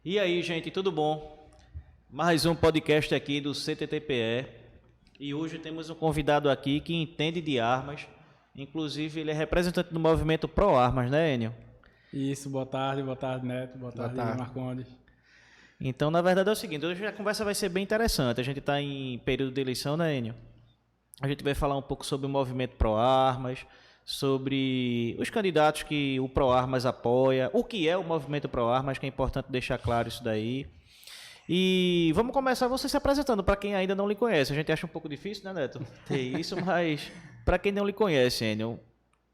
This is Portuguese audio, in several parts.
E aí, gente, tudo bom? Mais um podcast aqui do CTTPE. E hoje temos um convidado aqui que entende de armas. Inclusive, ele é representante do movimento Pro Armas, né, Enio? Isso, boa tarde, Neto, boa tarde, Marcondes. Então, na verdade é o seguinte, hoje a conversa vai ser bem interessante. A gente está em período de eleição, né, Enio? A gente vai falar um pouco sobre o movimento Pro Armas, sobre os candidatos que o Pro Armas apoia, o que é o movimento Pro Armas, que é importante deixar claro isso daí. E vamos começar você se apresentando para quem ainda não lhe conhece. A gente acha um pouco difícil, né, Neto? Ter isso, mas para quem não lhe conhece, Enio,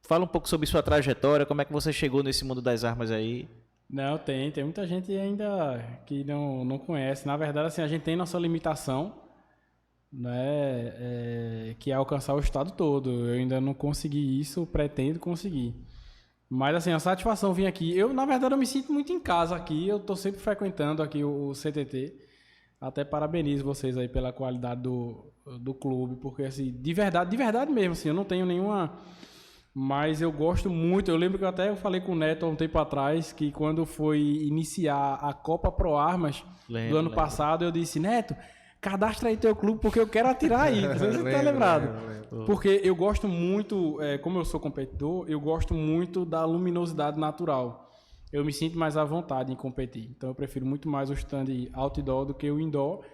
fala um pouco sobre sua trajetória, como é que você chegou nesse mundo das armas aí. Não, tem muita gente ainda que não conhece. Na verdade, assim, a gente tem nossa limitação, né, que é alcançar o estado todo. Eu ainda não consegui isso, pretendo conseguir. Mas, assim, a satisfação vir aqui. Na verdade, eu me sinto muito em casa aqui. Eu estou sempre frequentando aqui o CTT. Até parabenizo vocês aí pela qualidade do clube, porque, assim, de verdade mesmo, assim, eu não tenho nenhuma... Mas eu gosto muito. Eu lembro que eu falei com o Neto há um tempo atrás, que quando foi iniciar a Copa Pro Armas do ano passado, eu disse, Neto, cadastra aí teu clube porque eu quero atirar aí. Não sei se você tá lembrado. Porque eu gosto muito, como eu sou competidor, eu gosto muito da luminosidade natural. Eu me sinto mais à vontade em competir. Então eu prefiro muito mais o stand outdoor do que o indoor.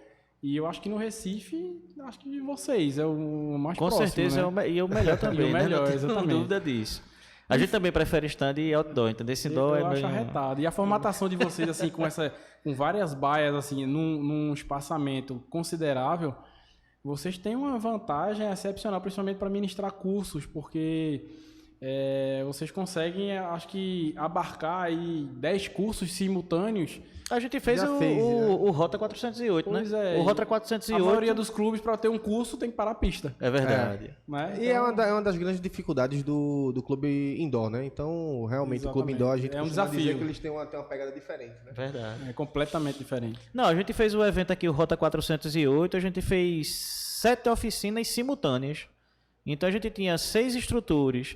E eu acho que no Recife, acho que vocês é o mais com próximo, certeza, né? E o melhor também, E o melhor, né? Não exatamente. tenho dúvida disso. A gente também prefere stand e outdoor, entendeu? Esse indoor Eu acho arretado. E a formatação de vocês, assim, com várias baias, assim, num espaçamento considerável, vocês têm uma vantagem excepcional, principalmente para ministrar cursos, porque vocês conseguem, acho que, abarcar aí 10 cursos simultâneos. A gente fez o Rota 408, pois né? O Rota 408. A maioria dos clubes, para ter um curso, tem que parar a pista. É verdade. Né? E então... é uma das grandes dificuldades do clube indoor, né? Então, realmente, o clube indoor, a gente é um costuma desafio. dizer que eles têm uma pegada diferente, né? Verdade. É completamente diferente. Não, a gente fez o evento aqui, o Rota 408, a gente fez 7 oficinas simultâneas. Então, a gente tinha 6 instrutores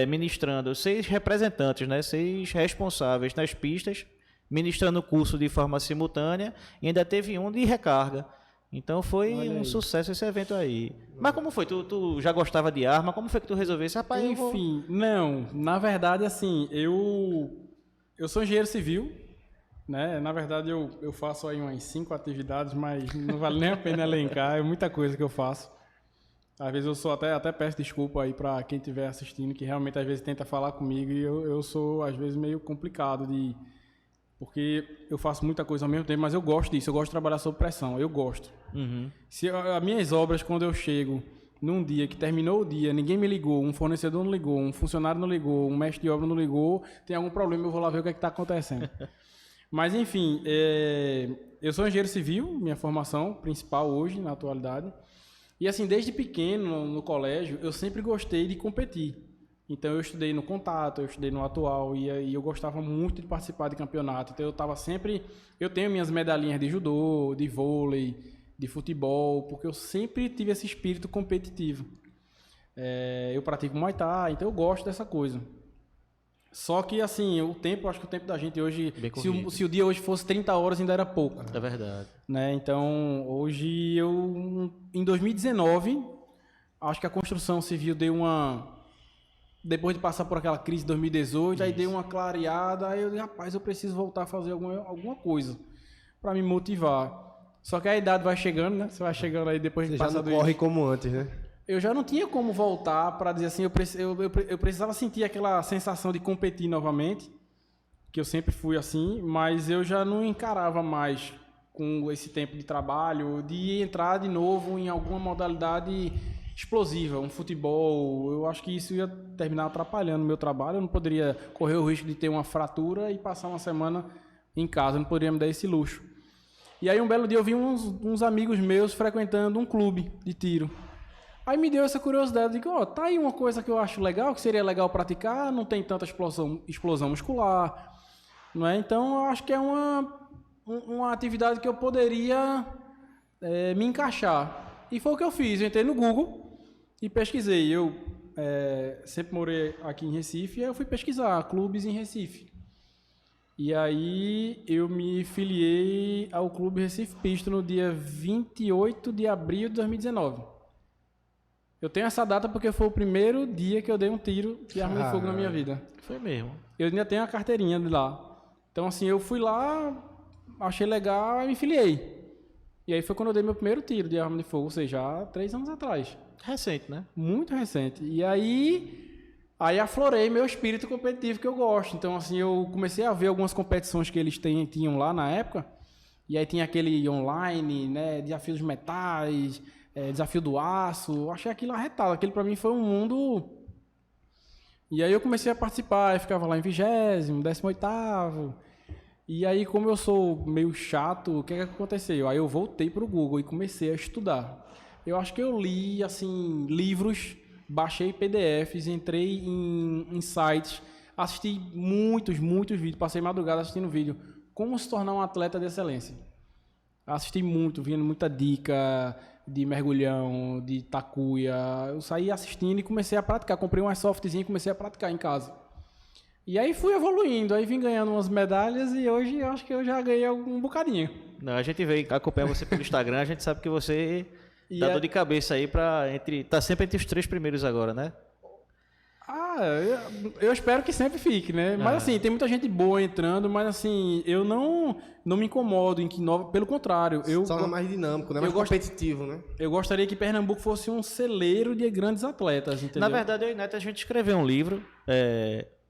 ministrando, 6 representantes, né? 6 responsáveis nas pistas, ministrando o curso de forma simultânea, e ainda teve um de recarga. Então foi um sucesso esse evento aí. Mas como foi? Tu já gostava de arma? Como foi que tu resolvesse? Rapaz, enfim, não. Na verdade, assim, eu sou engenheiro civil, né? Na verdade, eu faço aí umas 5 atividades, mas não vale nem a pena elencar. É muita coisa que eu faço. Às vezes eu até peço desculpa aí para quem estiver assistindo, que realmente às vezes tenta falar comigo, e eu sou às vezes meio complicado porque eu faço muita coisa ao mesmo tempo, mas eu gosto disso, eu gosto de trabalhar sob pressão, eu gosto. Uhum. Se as minhas obras, quando eu chego num dia que terminou o dia, ninguém me ligou, um fornecedor não ligou, um funcionário não ligou, um mestre de obra não ligou, tem algum problema, eu vou lá ver o que está acontecendo. Mas enfim, eu sou engenheiro civil, minha formação principal hoje, na atualidade. E assim, desde pequeno, no colégio, eu sempre gostei de competir. Então eu estudei no Contato, eu estudei no Atual, e aí eu gostava muito de participar de campeonato. Então eu estava sempre... Eu tenho minhas medalhinhas de judô, de vôlei, de futebol, porque eu sempre tive esse espírito competitivo. Eu pratico Muay Thai, então eu gosto dessa coisa. Só que assim, acho que o tempo da gente hoje, se o dia hoje fosse 30 horas, ainda era pouco. É verdade. Né? Então, hoje em 2019, acho que a construção civil deu depois de passar por aquela crise de 2018, isso. Aí deu uma clareada, aí eu disse, rapaz, eu preciso voltar a fazer alguma coisa para me motivar. Só que a idade vai chegando, né? Você vai chegando aí depois de passar do isso. Corre como antes, né? Eu já não tinha como voltar para dizer assim, eu precisava sentir aquela sensação de competir novamente, que eu sempre fui assim, mas eu já não encarava mais com esse tempo de trabalho, de entrar de novo em alguma modalidade explosiva, um futebol. Eu acho que isso ia terminar atrapalhando o meu trabalho, eu não poderia correr o risco de ter uma fratura e passar uma semana em casa, eu não poderia me dar esse luxo. E aí um belo dia eu vi uns amigos meus frequentando um clube de tiro. Aí me deu essa curiosidade, digo, tá aí uma coisa que eu acho legal, que seria legal praticar, não tem tanta explosão muscular, não é? Então eu acho que é uma atividade que eu poderia me encaixar. E foi o que eu fiz, eu entrei no Google e pesquisei. Eu sempre morei aqui em Recife, e aí eu fui pesquisar clubes em Recife. E aí eu me filiei ao Clube Recife Pisto no dia 28 de abril de 2019. Eu tenho essa data porque foi o primeiro dia que eu dei um tiro de arma de fogo na minha vida. Foi mesmo. Eu ainda tenho a carteirinha de lá. Então, assim, eu fui lá, achei legal e me filiei. E aí foi quando eu dei meu primeiro tiro de arma de fogo, ou seja, há 3 anos atrás. Recente, né? Muito recente. E aí aflorei meu espírito competitivo que eu gosto. Então, assim, eu comecei a ver algumas competições que eles tinham lá na época. E aí tinha aquele online, né, desafio dos metais, desafio do aço. Eu achei aquilo arretado. Aquilo pra mim foi um mundo... E aí eu comecei a participar, eu ficava lá em 20º, 18º. E aí, como eu sou meio chato, o que aconteceu? Aí eu voltei pro Google e comecei a estudar. Eu acho que eu li, assim, livros, baixei PDFs, entrei em sites, assisti muitos vídeos, passei madrugada assistindo vídeo. Como se tornar um atleta de excelência. Assisti muito, vendo muita dica de mergulhão, de tacuia. Eu saí assistindo e comecei a praticar. Comprei um airsoftzinho e comecei a praticar em casa. E aí fui evoluindo, aí vim ganhando umas medalhas e hoje eu acho que eu já ganhei um bocadinho. Não, a gente veio acompanhar você pelo Instagram, a gente sabe que você dá dor de cabeça aí tá sempre entre os 3 primeiros agora, né? Eu espero que sempre fique, né? Mas assim, tem muita gente boa entrando, mas assim, eu não me incomodo em que pelo contrário, eu só mais dinâmico, né? Mais competitivo, né? Eu gostaria que Pernambuco fosse um celeiro de grandes atletas, entendeu? Na verdade, eu e Neto, a gente escreveu um livro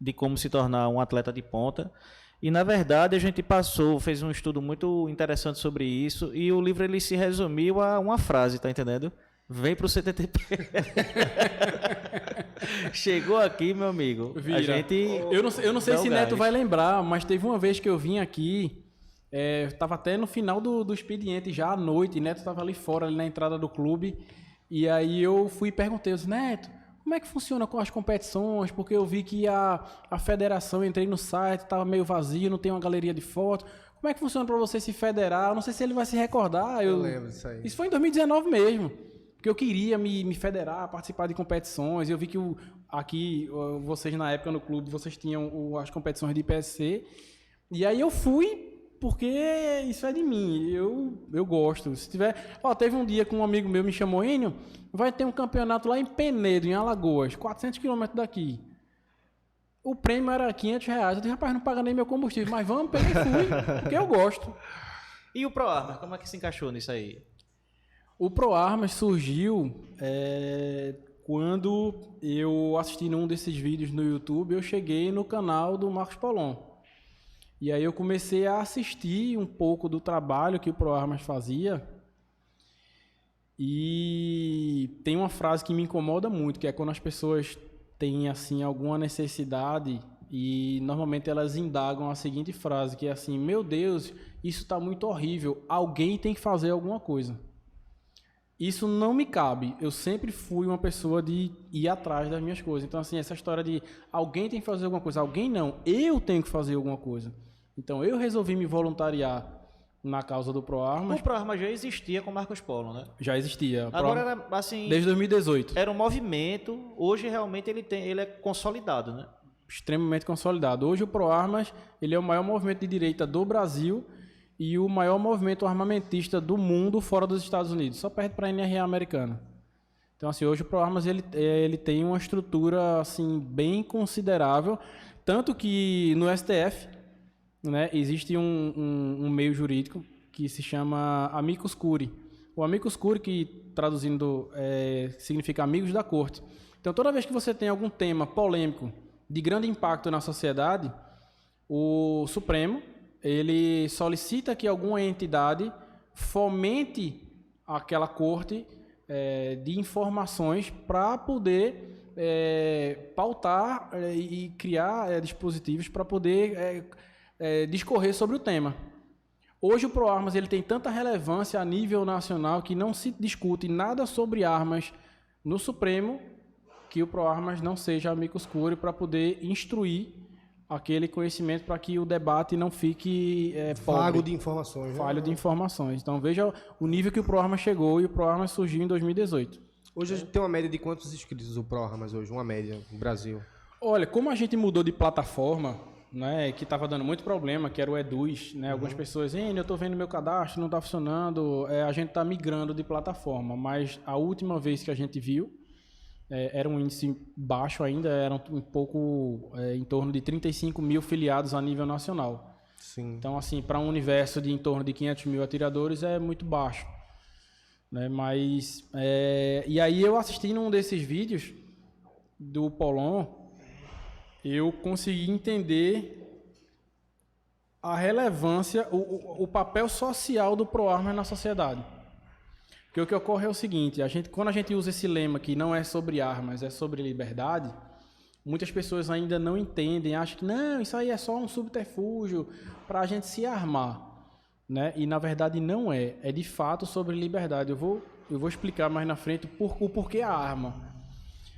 de como se tornar um atleta de ponta. E, na verdade, a gente fez um estudo muito interessante sobre isso, e o livro ele se resumiu a uma frase, tá entendendo? Vem pro CTTP. Chegou aqui, meu amigo. Vira. A gente... Eu não sei se Neto vai lembrar, mas teve uma vez que eu vim aqui, tava até no final do expediente, já à noite, Neto tava ali fora, ali na entrada do clube, e aí eu fui e perguntei, eu disse, Neto, como é que funciona com as competições? Porque eu vi que a federação, eu entrei no site, estava meio vazio, não tem uma galeria de fotos. Como é que funciona para você se federar? Eu não sei se ele vai se recordar. Eu lembro disso aí. Isso foi em 2019 mesmo. Porque eu queria me federar, participar de competições. Eu vi que aqui, vocês na época no clube, vocês tinham as competições de IPSC. E aí eu fui... Porque isso é de mim, eu gosto. Se tiver... teve um dia que um amigo meu me chamou, Enio, vai ter um campeonato lá em Penedo, em Alagoas, 400 quilômetros daqui. O prêmio era R$500. Eu disse, rapaz, não paga nem meu combustível, mas vamos, peguei e fui, porque eu gosto. E o ProArmas, como é que se encaixou nisso aí? O ProArmas surgiu quando eu assisti num desses vídeos no YouTube, eu cheguei no canal do Marcos Paulon. E aí eu comecei a assistir um pouco do trabalho que o ProArmas fazia. E tem uma frase que me incomoda muito, que é quando as pessoas têm assim alguma necessidade e normalmente elas indagam a seguinte frase, que é assim, meu Deus, isso está muito horrível, alguém tem que fazer alguma coisa. Isso não me cabe. Eu sempre fui uma pessoa de ir atrás das minhas coisas. Então assim, essa história de alguém tem que fazer alguma coisa, alguém não, eu tenho que fazer alguma coisa. Então, eu resolvi me voluntariar na causa do ProArmas. O ProArmas já existia com Marcos Polo, né? Já existia. Agora era assim... Desde 2018. Era um movimento. Hoje, realmente, ele é consolidado, né? Extremamente consolidado. Hoje, o ProArmas ele é o maior movimento de direita do Brasil e o maior movimento armamentista do mundo fora dos Estados Unidos. Só perde para a NRA americana. Então, assim, hoje o ProArmas ele tem uma estrutura assim, bem considerável. Tanto que no STF... né, existe um meio jurídico que se chama amicus curiae. O amicus curiae, que traduzindo significa amigos da corte. Então, toda vez que você tem algum tema polêmico de grande impacto na sociedade, o Supremo ele solicita que alguma entidade fomente aquela corte de informações para poder pautar e criar dispositivos para poder discorrer sobre o tema. Hoje o ProArmas ele tem tanta relevância a nível nacional que não se discute nada sobre armas no Supremo que o ProArmas não seja amicus curiae para poder instruir aquele conhecimento para que o debate não fique vago de informações. Falho de informações. Então veja o nível que o ProArmas chegou e o ProArmas surgiu em 2018. Hoje a gente tem uma média de quantos inscritos o ProArmas hoje? Uma média no Brasil? Olha, como a gente mudou de plataforma, né, que estava dando muito problema, que era o Eduz, né? Algumas pessoas, eu estou vendo meu cadastro, não está funcionando, a gente está migrando de plataforma, mas a última vez que a gente viu, era um índice baixo ainda, era um pouco em torno de 35 mil filiados a nível nacional. Sim. Então, assim, para um universo de em torno de 500 mil atiradores é muito baixo, né? Mas, e aí eu assisti num desses vídeos do Polon, eu consegui entender a relevância, o papel social do ProArmas na sociedade. Porque o que ocorre é o seguinte, quando a gente usa esse lema que não é sobre armas, é sobre liberdade, muitas pessoas ainda não entendem, acham que não, isso aí é só um subterfúgio para a gente se armar, né? E na verdade não é de fato sobre liberdade. Eu vou explicar mais na frente o porquê a arma,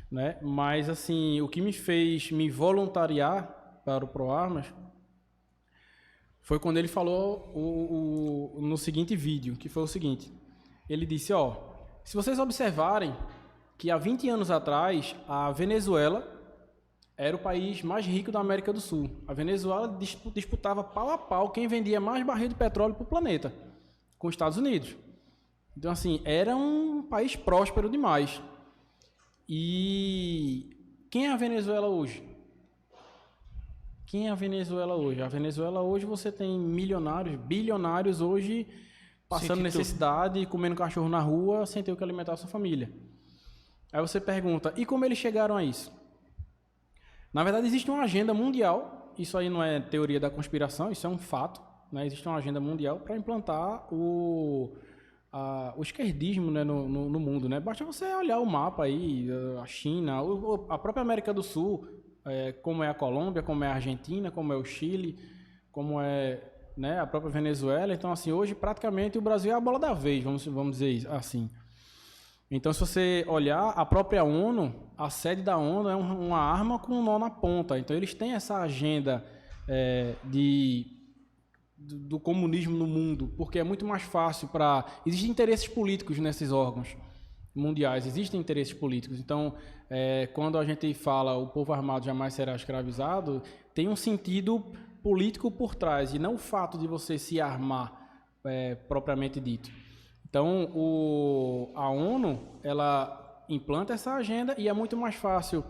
né? Mas assim, o que me fez me voluntariar para o ProArmas foi quando ele falou no seguinte vídeo, que foi o seguinte. Ele disse, se vocês observarem que há 20 anos atrás, a Venezuela era o país mais rico da América do Sul. A Venezuela disputava pau a pau quem vendia mais barril de petróleo para o planeta, com os Estados Unidos. Então, assim, era um país próspero demais. E quem é a Venezuela hoje? Quem é a Venezuela hoje? A Venezuela hoje você tem milionários, bilionários hoje passando necessidade, comendo cachorro na rua, sem ter o que alimentar a sua família. Aí você pergunta, e como eles chegaram a isso? Na verdade, existe uma agenda mundial, isso aí não é teoria da conspiração, isso é um fato, né? Existe uma agenda mundial para implantar o esquerdismo, né, no mundo, né? Basta você olhar o mapa aí, a China, a própria América do Sul, como é a Colômbia, como é a Argentina, como é o Chile, como é, né, a própria Venezuela. Então, assim, hoje praticamente o Brasil é a bola da vez, vamos dizer assim. Então, se você olhar a própria ONU, a sede da ONU é uma arma com um nó na ponta. Então, eles têm essa agenda do comunismo no mundo, porque é muito mais fácil para... Existem interesses políticos nesses órgãos mundiais, existem interesses políticos. Então, quando a gente fala o povo armado jamais será escravizado, tem um sentido político por trás, e não o fato de você se armar propriamente dito. Então, a ONU, ela implanta essa agenda e é muito mais fácil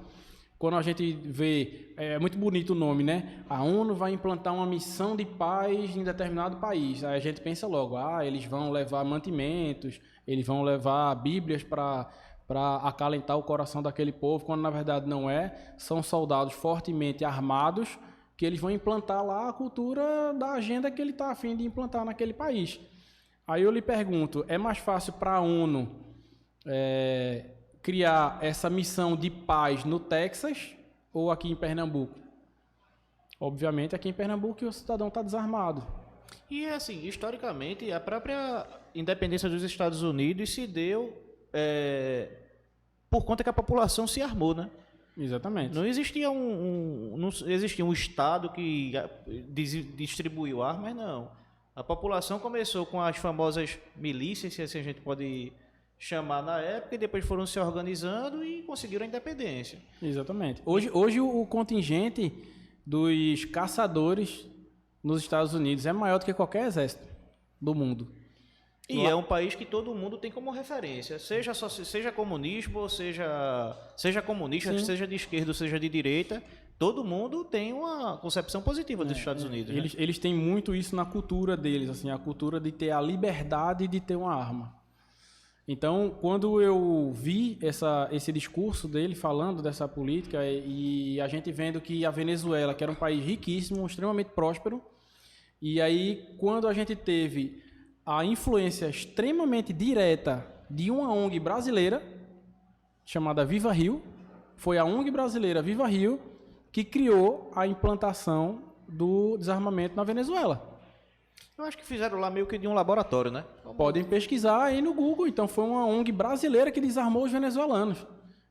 quando a gente vê, é muito bonito o nome, né? A ONU vai implantar uma missão de paz em determinado país. Aí a gente pensa logo, eles vão levar mantimentos, eles vão levar bíblias para acalentar o coração daquele povo, quando na verdade não é. São soldados fortemente armados que eles vão implantar lá a cultura da agenda que ele está a fim de implantar naquele país. Aí eu lhe pergunto, é mais fácil para a ONU criar essa missão de paz no Texas ou aqui em Pernambuco? Obviamente aqui em Pernambuco o cidadão está desarmado. E assim, historicamente, a própria independência dos Estados Unidos se deu por conta que a população se armou, né? Exatamente. Não existia não existia um Estado que distribuiu armas, não. A população começou com as famosas milícias, se assim a gente pode chamar na época, e depois foram se organizando e conseguiram a independência. Exatamente. Hoje o contingente dos caçadores nos Estados Unidos é maior do que qualquer exército do mundo. E é um país que todo mundo tem como referência, seja comunismo, ou seja comunista, Sim. seja de esquerda, ou seja de direita, todo mundo tem uma concepção positiva dos Estados Unidos. Eles têm muito isso na cultura deles, assim, a cultura de ter a liberdade de ter uma arma. Então, quando eu vi esse discurso dele falando dessa política e a gente vendo que a Venezuela, que era um país riquíssimo, extremamente próspero, e aí quando a gente teve a influência extremamente direta de uma ONG brasileira chamada Viva Rio, foi a ONG brasileira Viva Rio que criou a implantação do desarmamento na Venezuela. Eu acho que fizeram lá meio que de um laboratório, né? Podem pesquisar aí no Google. Então, foi uma ONG brasileira que desarmou os venezuelanos.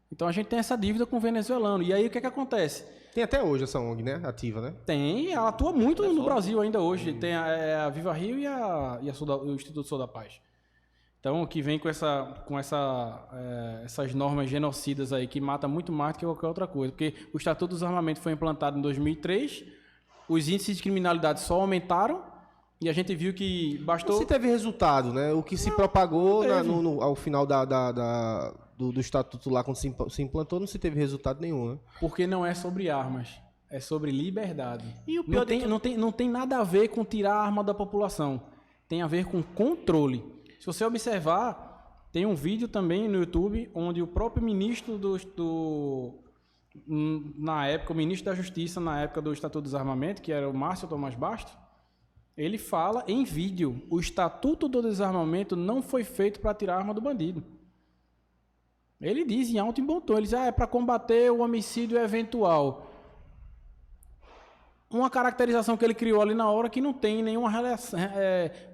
Então, a gente tem essa dívida com o venezuelano. E aí, o que acontece? Tem até hoje essa ONG, né? Ativa, né? Tem, ela atua muito no Brasil ainda hoje. Tem a Viva Rio e o Instituto Sou da Paz. Então, que vem com essas normas genocidas aí, que mata muito mais do que qualquer outra coisa. Porque o Estatuto do Desarmamento foi implantado em 2003, os índices de criminalidade só aumentaram e a gente viu que bastou... Se teve resultado, né? O que se propagou ao final do estatuto lá, quando se implantou, não se teve resultado nenhum, né? Porque não é sobre armas, é sobre liberdade. E o pior não tem nada a ver com tirar a arma da população. Tem a ver com controle. Se você observar, tem um vídeo também no YouTube onde o próprio ministro na época, o ministro da Justiça, na época do Estatuto do Desarmamento, que era o Márcio Tomás Bastos, ele fala em vídeo: o Estatuto do Desarmamento não foi feito para tirar a arma do bandido. Ele diz em alto e bom tom, ele diz, é para combater o homicídio eventual. Uma caracterização que ele criou ali na hora que não tem nenhuma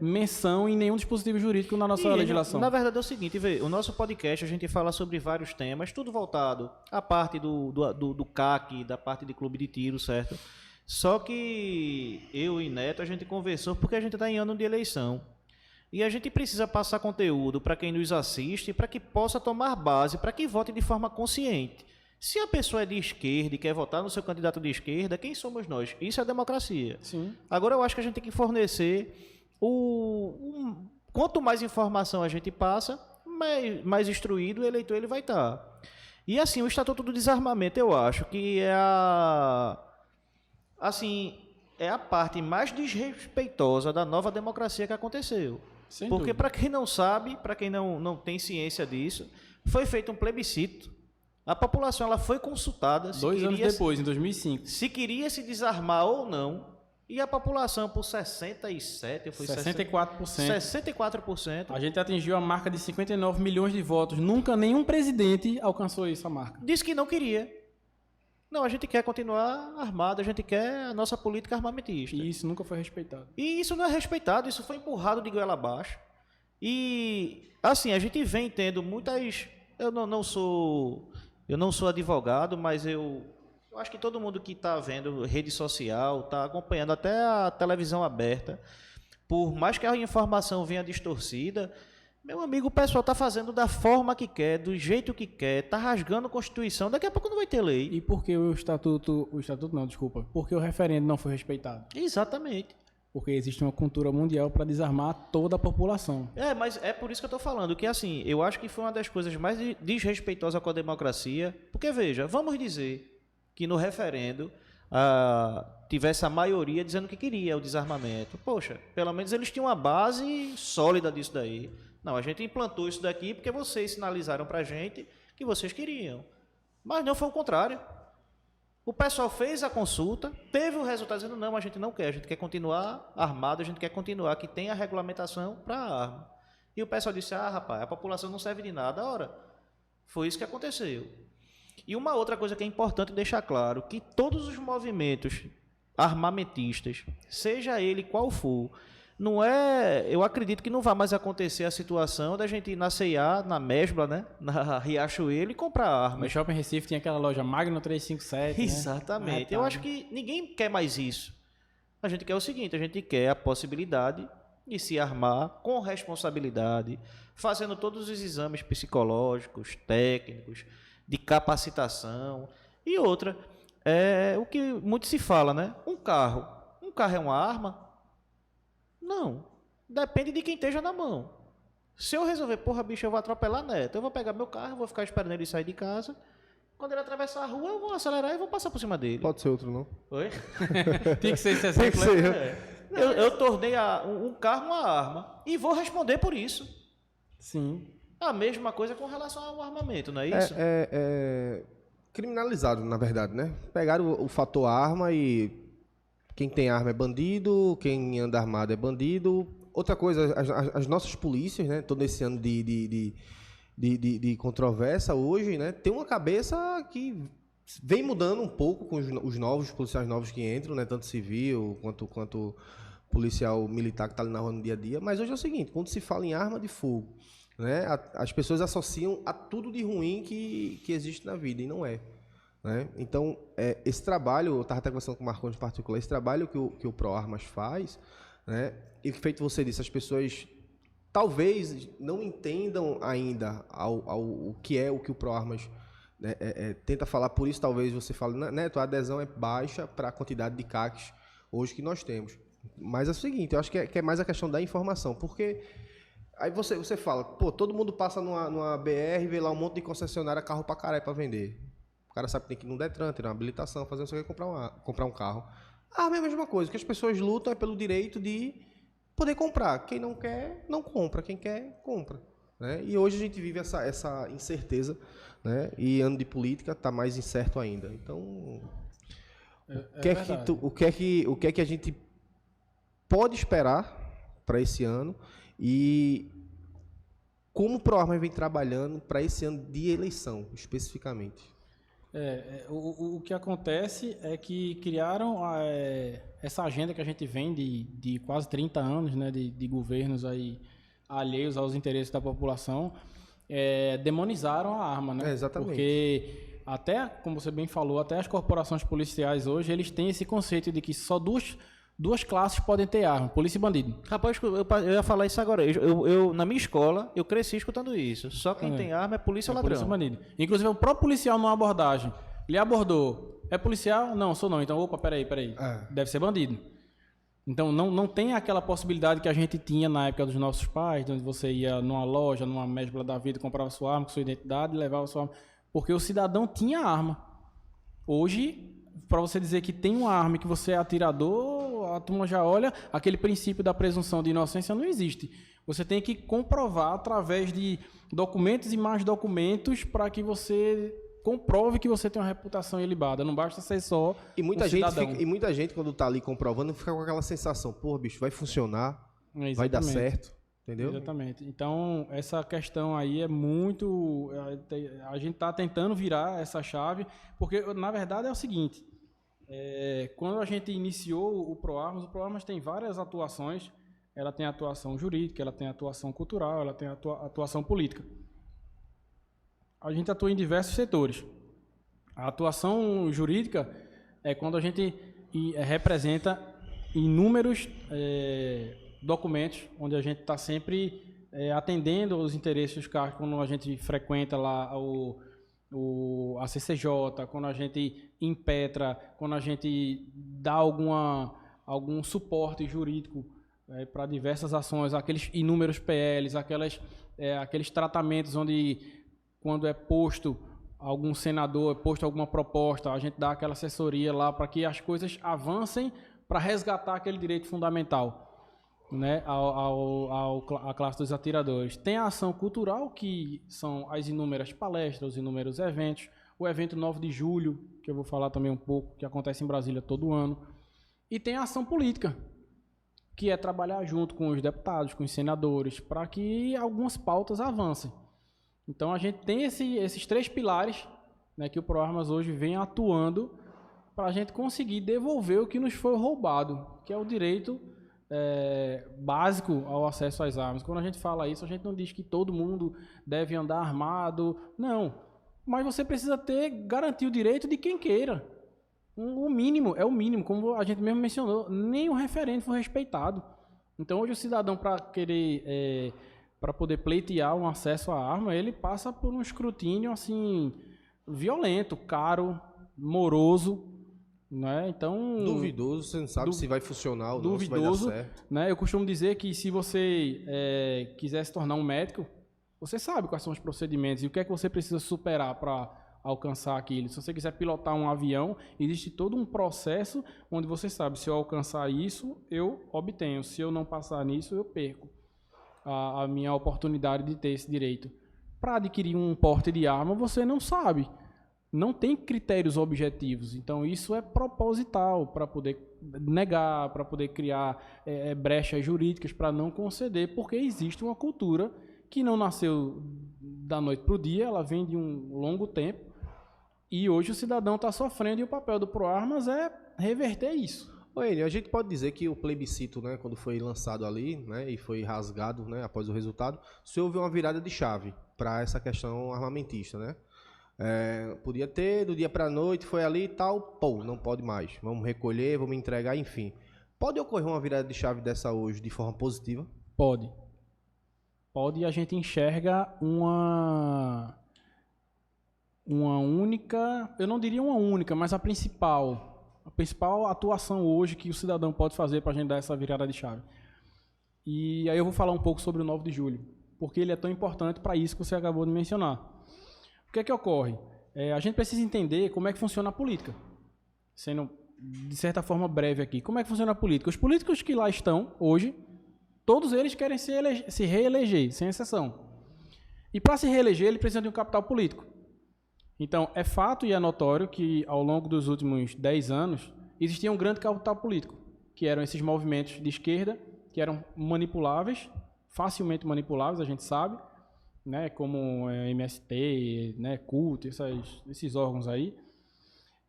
menção em nenhum dispositivo jurídico na nossa legislação. Na verdade é o seguinte, vê, o nosso podcast a gente fala sobre vários temas, tudo voltado à parte do CAC, da parte de clube de tiro, certo? Só que eu e Neto a gente conversou porque a gente está em ano de eleição. E a gente precisa passar conteúdo para quem nos assiste, para que possa tomar base, para que vote de forma consciente. Se a pessoa é de esquerda e quer votar no seu candidato de esquerda, quem somos nós? Isso é democracia. Sim. Agora eu acho que a gente tem que fornecer quanto mais informação a gente passa, mais instruído o eleitor ele vai estar. E assim, o Estatuto do Desarmamento eu acho que é a parte mais desrespeitosa da nova democracia que aconteceu. Sem Porque dúvida. para quem não sabe, para quem não tem ciência disso, foi feito um plebiscito. A população ela foi consultada 2 anos depois, em 2005. se queria se desarmar ou não, e a população por 67%, foi 64%. 64%. A gente atingiu a marca de 59 milhões de votos. Nunca nenhum presidente alcançou essa marca. Disse que não queria. Não, a gente quer continuar armado, a gente quer a nossa política armamentista. E isso nunca foi respeitado. E isso não é respeitado, isso foi empurrado de goela abaixo. E, assim, a gente vem tendo muitas... Eu não sou advogado, mas eu acho que todo mundo que está vendo rede social, está acompanhando até a televisão aberta, por mais que a informação venha distorcida, meu amigo, o pessoal está fazendo da forma que quer, do jeito que quer, está rasgando a Constituição, daqui a pouco não vai ter lei. E por que porque o referendo não foi respeitado? Exatamente. Porque existe uma cultura mundial para desarmar toda a população. Mas é por isso que eu estou falando, que assim, eu acho que foi uma das coisas mais desrespeitosas com a democracia, porque veja, vamos dizer que no referendo tivesse a maioria dizendo que queria o desarmamento. Poxa, pelo menos eles tinham uma base sólida disso daí. Não, a gente implantou isso daqui porque vocês sinalizaram para a gente que vocês queriam. Mas não foi o contrário. O pessoal fez a consulta, teve o resultado dizendo, não, a gente não quer, a gente quer continuar armado, a gente quer continuar que tenha a regulamentação para a arma. E o pessoal disse, rapaz, a população não serve de nada. Ora, foi isso que aconteceu. E uma outra coisa que é importante deixar claro, que todos os movimentos armamentistas, seja ele qual for, eu acredito que não vai mais acontecer a situação da gente ir na C&A, na Mesbla, né, na Riachuelo e comprar armas. No Shopping Recife tinha aquela loja Magno 357, Exatamente. Eu acho que ninguém quer mais isso. A gente quer o seguinte, a gente quer a possibilidade de se armar com responsabilidade, fazendo todos os exames psicológicos, técnicos, de capacitação. E outra, o que muito se fala, né? Um carro é uma arma? Não. Depende de quem esteja na mão. Se eu resolver, bicho, eu vou atropelar Neto, eu vou pegar meu carro, vou ficar esperando ele sair de casa. Quando ele atravessar a rua, eu vou acelerar e vou passar por cima dele. Pode ser outro, não? Oi? Tem que ser esse Tem que exemplo. ser. Eu tornei um carro uma arma e vou responder por isso. Sim. A mesma coisa com relação ao armamento, não é isso? É criminalizado, na verdade, né? Pegaram o fator arma e quem tem arma é bandido, quem anda armado é bandido. Outra coisa, as nossas polícias, né? Todo esse ano de controvérsia hoje, né? Tem uma cabeça que vem mudando um pouco com os policiais novos que entram, né? Tanto civil quanto policial militar que está ali na rua no dia a dia. Mas hoje é o seguinte, quando se fala em arma de fogo, né? As pessoas associam a tudo de ruim que existe na vida, e não é. Né? Então, esse trabalho, eu estava até conversando com o Marconi em particular, esse trabalho que o ProArmas faz, né? E feito você disse, as pessoas talvez não entendam ainda o que o ProArmas, né, tenta falar, por isso talvez você fale, Neto, a adesão é baixa para a quantidade de CACs hoje que nós temos. Mas é o seguinte, eu acho que é mais a questão da informação, porque aí você fala, pô, todo mundo passa numa BR, vê lá um monte de concessionária, carro pra caralho pra vender. O cara sabe que tem que ir num Detran, ter uma habilitação, fazer não sei o que, comprar um carro. É a mesma coisa, que as pessoas lutam é pelo direito de poder comprar. Quem não quer, não compra. Quem quer, compra. Né? E hoje a gente vive essa incerteza, né? E ano de política está mais incerto ainda. Então, o que é que a gente pode esperar para esse ano e como o ProArmas vem trabalhando para esse ano de eleição, especificamente? O que acontece é que criaram essa agenda que a gente vem de quase 30 anos, né, de governos aí alheios aos interesses da população, demonizaram a arma, né? Exatamente. Porque até, como você bem falou, até as corporações policiais hoje, eles têm esse conceito de que só duas classes podem ter arma, polícia e bandido. Rapaz, eu ia falar isso agora. Eu, na minha escola, eu cresci escutando isso. Só quem tem arma é polícia ou ladrão. Polícia e bandido. Inclusive, o próprio policial numa abordagem, ele abordou. É policial? Não, sou não. Então, opa, peraí. Deve ser bandido. Então, não tem aquela possibilidade que a gente tinha na época dos nossos pais, onde você ia numa loja, numa mesbla da vida, comprava sua arma com sua identidade, levava sua arma. Porque o cidadão tinha arma. Hoje, para você dizer que tem uma arma e que você é atirador, a turma já olha, aquele princípio da presunção de inocência não existe. Você tem que comprovar através de documentos e mais documentos para que você comprove que você tem uma reputação ilibada. Não basta ser só cidadão. E muita gente, quando está ali comprovando, fica com aquela sensação, pô, bicho, vai funcionar, vai dar certo. Entendeu? Exatamente. Então, essa questão aí é muito... A gente está tentando virar essa chave, porque, na verdade, é o seguinte. Quando a gente iniciou o ProArmas tem várias atuações. Ela tem atuação jurídica, ela tem atuação cultural, ela tem atuação política. A gente atua em diversos setores. A atuação jurídica é quando a gente representa inúmeros documentos, onde a gente está sempre atendendo os interesses dos carros, quando a gente frequenta lá a CCJ, quando a gente impetra, quando a gente dá algum suporte jurídico para diversas ações, aqueles inúmeros PLs, aqueles tratamentos onde, quando é posto algum senador, é posto alguma proposta, a gente dá aquela assessoria lá para que as coisas avancem para resgatar aquele direito fundamental, né, à classe dos atiradores. Tem a ação cultural, que são as inúmeras palestras, os inúmeros eventos, o evento 9 de julho, que eu vou falar também um pouco, que acontece em Brasília todo ano. E tem a ação política, que é trabalhar junto com os deputados, com os senadores, para que algumas pautas avancem. Então, a gente tem esses três pilares, né, que o ProArmas hoje vem atuando para a gente conseguir devolver o que nos foi roubado, que é o direito básico ao acesso às armas. Quando a gente fala isso, a gente não diz que todo mundo deve andar armado, não. Mas você precisa garantir o direito de quem queira. O mínimo, é o mínimo, como a gente mesmo mencionou, nem o referendo foi respeitado. Então, hoje o cidadão, para querer, para poder pleitear um acesso à arma, ele passa por um escrutínio assim violento, caro, moroso, né? Então, duvidoso, você não sabe se vai funcionar ou não, se vai dar certo. Né? Eu costumo dizer que se você quiser se tornar um médico, você sabe quais são os procedimentos e o que é que você precisa superar para alcançar aquilo. Se você quiser pilotar um avião, existe todo um processo onde você sabe, se eu alcançar isso, eu obtenho. Se eu não passar nisso, eu perco a minha oportunidade de ter esse direito. Para adquirir um porte de arma, você não sabe. Não tem critérios objetivos. Então, isso é proposital para poder negar, para poder criar brechas jurídicas para não conceder, porque existe uma cultura que não nasceu da noite para o dia, ela vem de um longo tempo, e hoje o cidadão está sofrendo, e o papel do ProArmas é reverter isso. Enio, a gente pode dizer que o plebiscito, né, quando foi lançado ali, né, e foi rasgado, né, após o resultado, se houve uma virada de chave para essa questão armamentista, né? Podia ter, do dia para a noite, foi ali e tal, pô, não pode mais, vamos recolher, vamos entregar, enfim. Pode ocorrer uma virada de chave dessa hoje de forma positiva? Pode, e a gente enxerga uma única, eu não diria uma única, mas a principal A principal atuação hoje que o cidadão pode fazer para a gente dar essa virada de chave. E aí eu vou falar um pouco sobre o 9 de julho, porque ele é tão importante para isso que você acabou de mencionar. O que é que ocorre? A gente precisa entender como é que funciona a política. Sendo, de certa forma, breve aqui. Como é que funciona a política? Os políticos que lá estão, hoje, todos eles querem se reeleger, sem exceção. E para se reeleger, ele precisa de um capital político. Então, é fato e é notório que, ao longo dos últimos 10 anos, existia um grande capital político, que eram esses movimentos de esquerda, que eram manipuláveis, facilmente manipuláveis, a gente sabe, né, como MST, né, CUT, esses órgãos aí.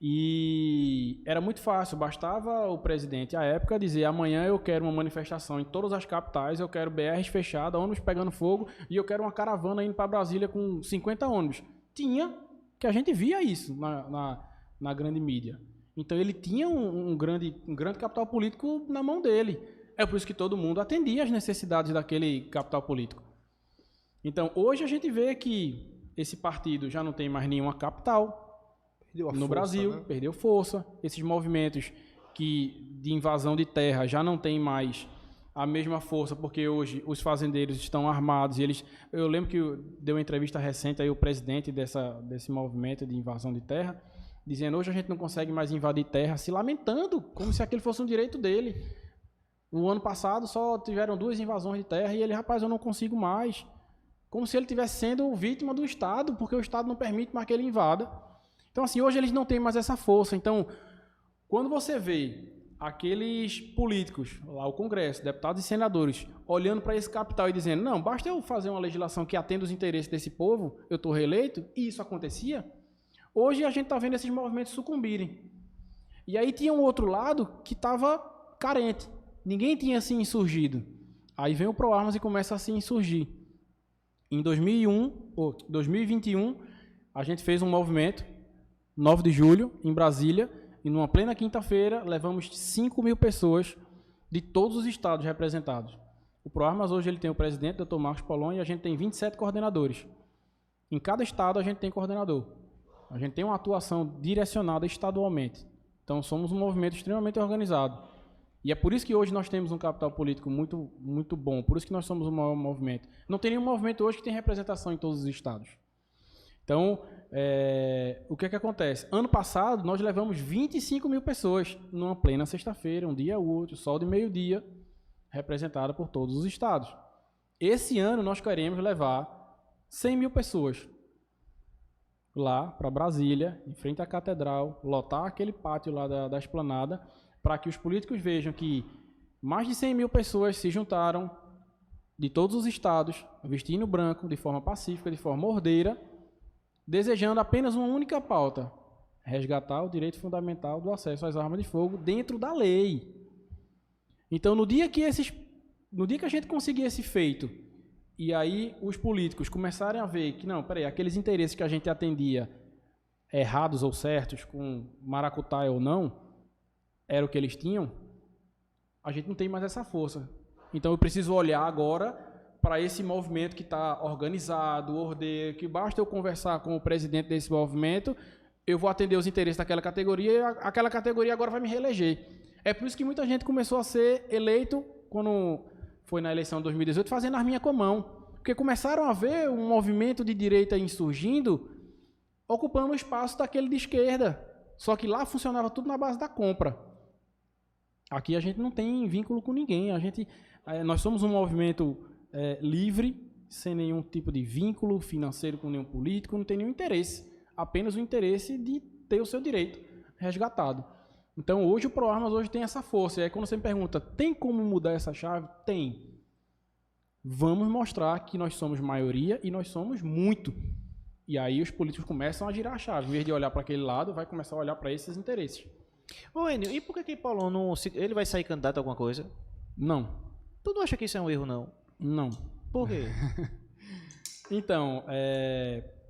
E era muito fácil, bastava o presidente, à época, dizer: amanhã eu quero uma manifestação em todas as capitais, eu quero BRs fechadas, ônibus pegando fogo, e eu quero uma caravana indo para Brasília com 50 ônibus. Tinha, que a gente via isso na grande mídia. Então ele tinha um grande capital político na mão dele. É por isso que todo mundo atendia às necessidades daquele capital político. Então, hoje a gente vê que esse partido já não tem mais nenhuma capital no Brasil, né? Perdeu força. Esses movimentos de invasão de terra já não tem mais a mesma força, porque hoje os fazendeiros estão armados e eu lembro que deu uma entrevista recente aí o presidente desse movimento de invasão de terra, dizendo: hoje a gente não consegue mais invadir terra, se lamentando, como se aquele fosse um direito dele. No ano passado só tiveram 2 invasões de terra e ele: rapaz, eu não consigo mais. Como se ele estivesse sendo vítima do Estado, porque o Estado não permite mais que ele invada. Então, assim, hoje eles não têm mais essa força. Então, quando você vê aqueles políticos, lá o Congresso, deputados e senadores, olhando para esse capital e dizendo: não, basta eu fazer uma legislação que atenda os interesses desse povo, eu estou reeleito, e isso acontecia, hoje a gente está vendo esses movimentos sucumbirem. E aí tinha um outro lado que estava carente. Ninguém tinha se insurgido. Aí vem o ProArmas e começa a se insurgir. Em 2021, a gente fez um movimento, 9 de julho, em Brasília, e numa plena quinta-feira, levamos 5.000 pessoas de todos os estados representados. O ProArmas hoje ele tem o presidente, o Dr. Marcos Polon, e a gente tem 27 coordenadores. Em cada estado a gente tem coordenador. A gente tem uma atuação direcionada estadualmente. Então somos um movimento extremamente organizado. E é por isso que hoje nós temos um capital político muito, muito bom, por isso que nós somos o maior movimento. Não tem nenhum movimento hoje que tem representação em todos os estados. Então, o que é que acontece? Ano passado, nós levamos 25.000 pessoas numa plena sexta-feira, um dia útil, sol de meio-dia, representada por todos os estados. Esse ano, nós queremos levar 100.000 pessoas lá para Brasília, em frente à catedral, lotar aquele pátio lá da esplanada, para que os políticos vejam que mais de 100.000 pessoas se juntaram de todos os estados, vestindo branco, de forma pacífica, de forma ordeira, desejando apenas uma única pauta: resgatar o direito fundamental do acesso às armas de fogo dentro da lei. Então, no dia que a gente conseguir esse feito, e aí os políticos começarem a ver que, não, peraí, aqueles interesses que a gente atendia, errados ou certos, com maracutaia ou não, era o que eles tinham, a gente não tem mais essa força. Então eu preciso olhar agora para esse movimento que está organizado, ordeiro, que basta eu conversar com o presidente desse movimento, eu vou atender os interesses daquela categoria e aquela categoria agora vai me reeleger. É por isso que muita gente começou a ser eleito, quando foi na eleição de 2018, fazendo arminha com a mão. Porque começaram a ver um movimento de direita insurgindo, ocupando o espaço daquele de esquerda. Só que lá funcionava tudo na base da compra. Aqui a gente não tem vínculo com ninguém. Nós somos um movimento livre, sem nenhum tipo de vínculo financeiro com nenhum político, não tem nenhum interesse. Apenas o interesse de ter o seu direito resgatado. Então, hoje o ProArmas hoje tem essa força. E aí, quando você me pergunta, tem como mudar essa chave? Tem. Vamos mostrar que nós somos maioria e nós somos muito. E aí os políticos começam a girar a chave. Em vez de olhar para aquele lado, vai começar a olhar para esses interesses. Ô, Enio, e por que Paulão não... Ele vai sair candidato a alguma coisa? Não. Tu não acha que isso é um erro, não? Não. Por quê? Então,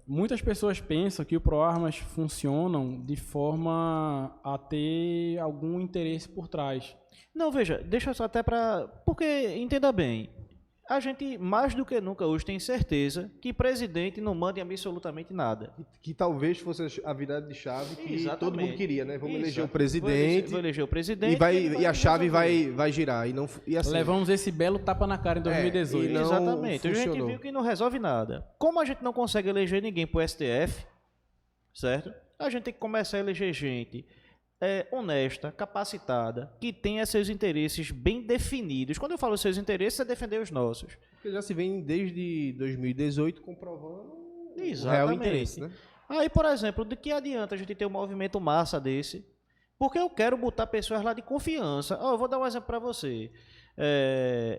muitas pessoas pensam que o ProArmas funcionam de forma a ter algum interesse por trás. Não, veja, deixa eu só até para... Porque, entenda bem, a gente, mais do que nunca hoje, tem certeza que presidente não manda em absolutamente nada. Que talvez fosse a virada de chave que Exatamente. todo mundo queria, né? Vamos Isso. eleger o presidente. Vou eleger o presidente. E a chave resolver. vai girar. E assim, Levamos esse belo tapa na cara em 2018. e não Exatamente. A gente funcionou. viu que não resolve nada. Como a gente não consegue eleger ninguém pro STF, certo? A gente tem que começar a eleger gente honesta, capacitada, que tenha seus interesses bem definidos. Quando eu falo seus interesses, é defender os nossos. Porque já se vem desde 2018 comprovando o real Exatamente. interesse, né? Aí, por exemplo, de que adianta a gente ter um movimento massa desse? Porque eu quero botar pessoas lá de confiança. Eu vou dar um exemplo para você.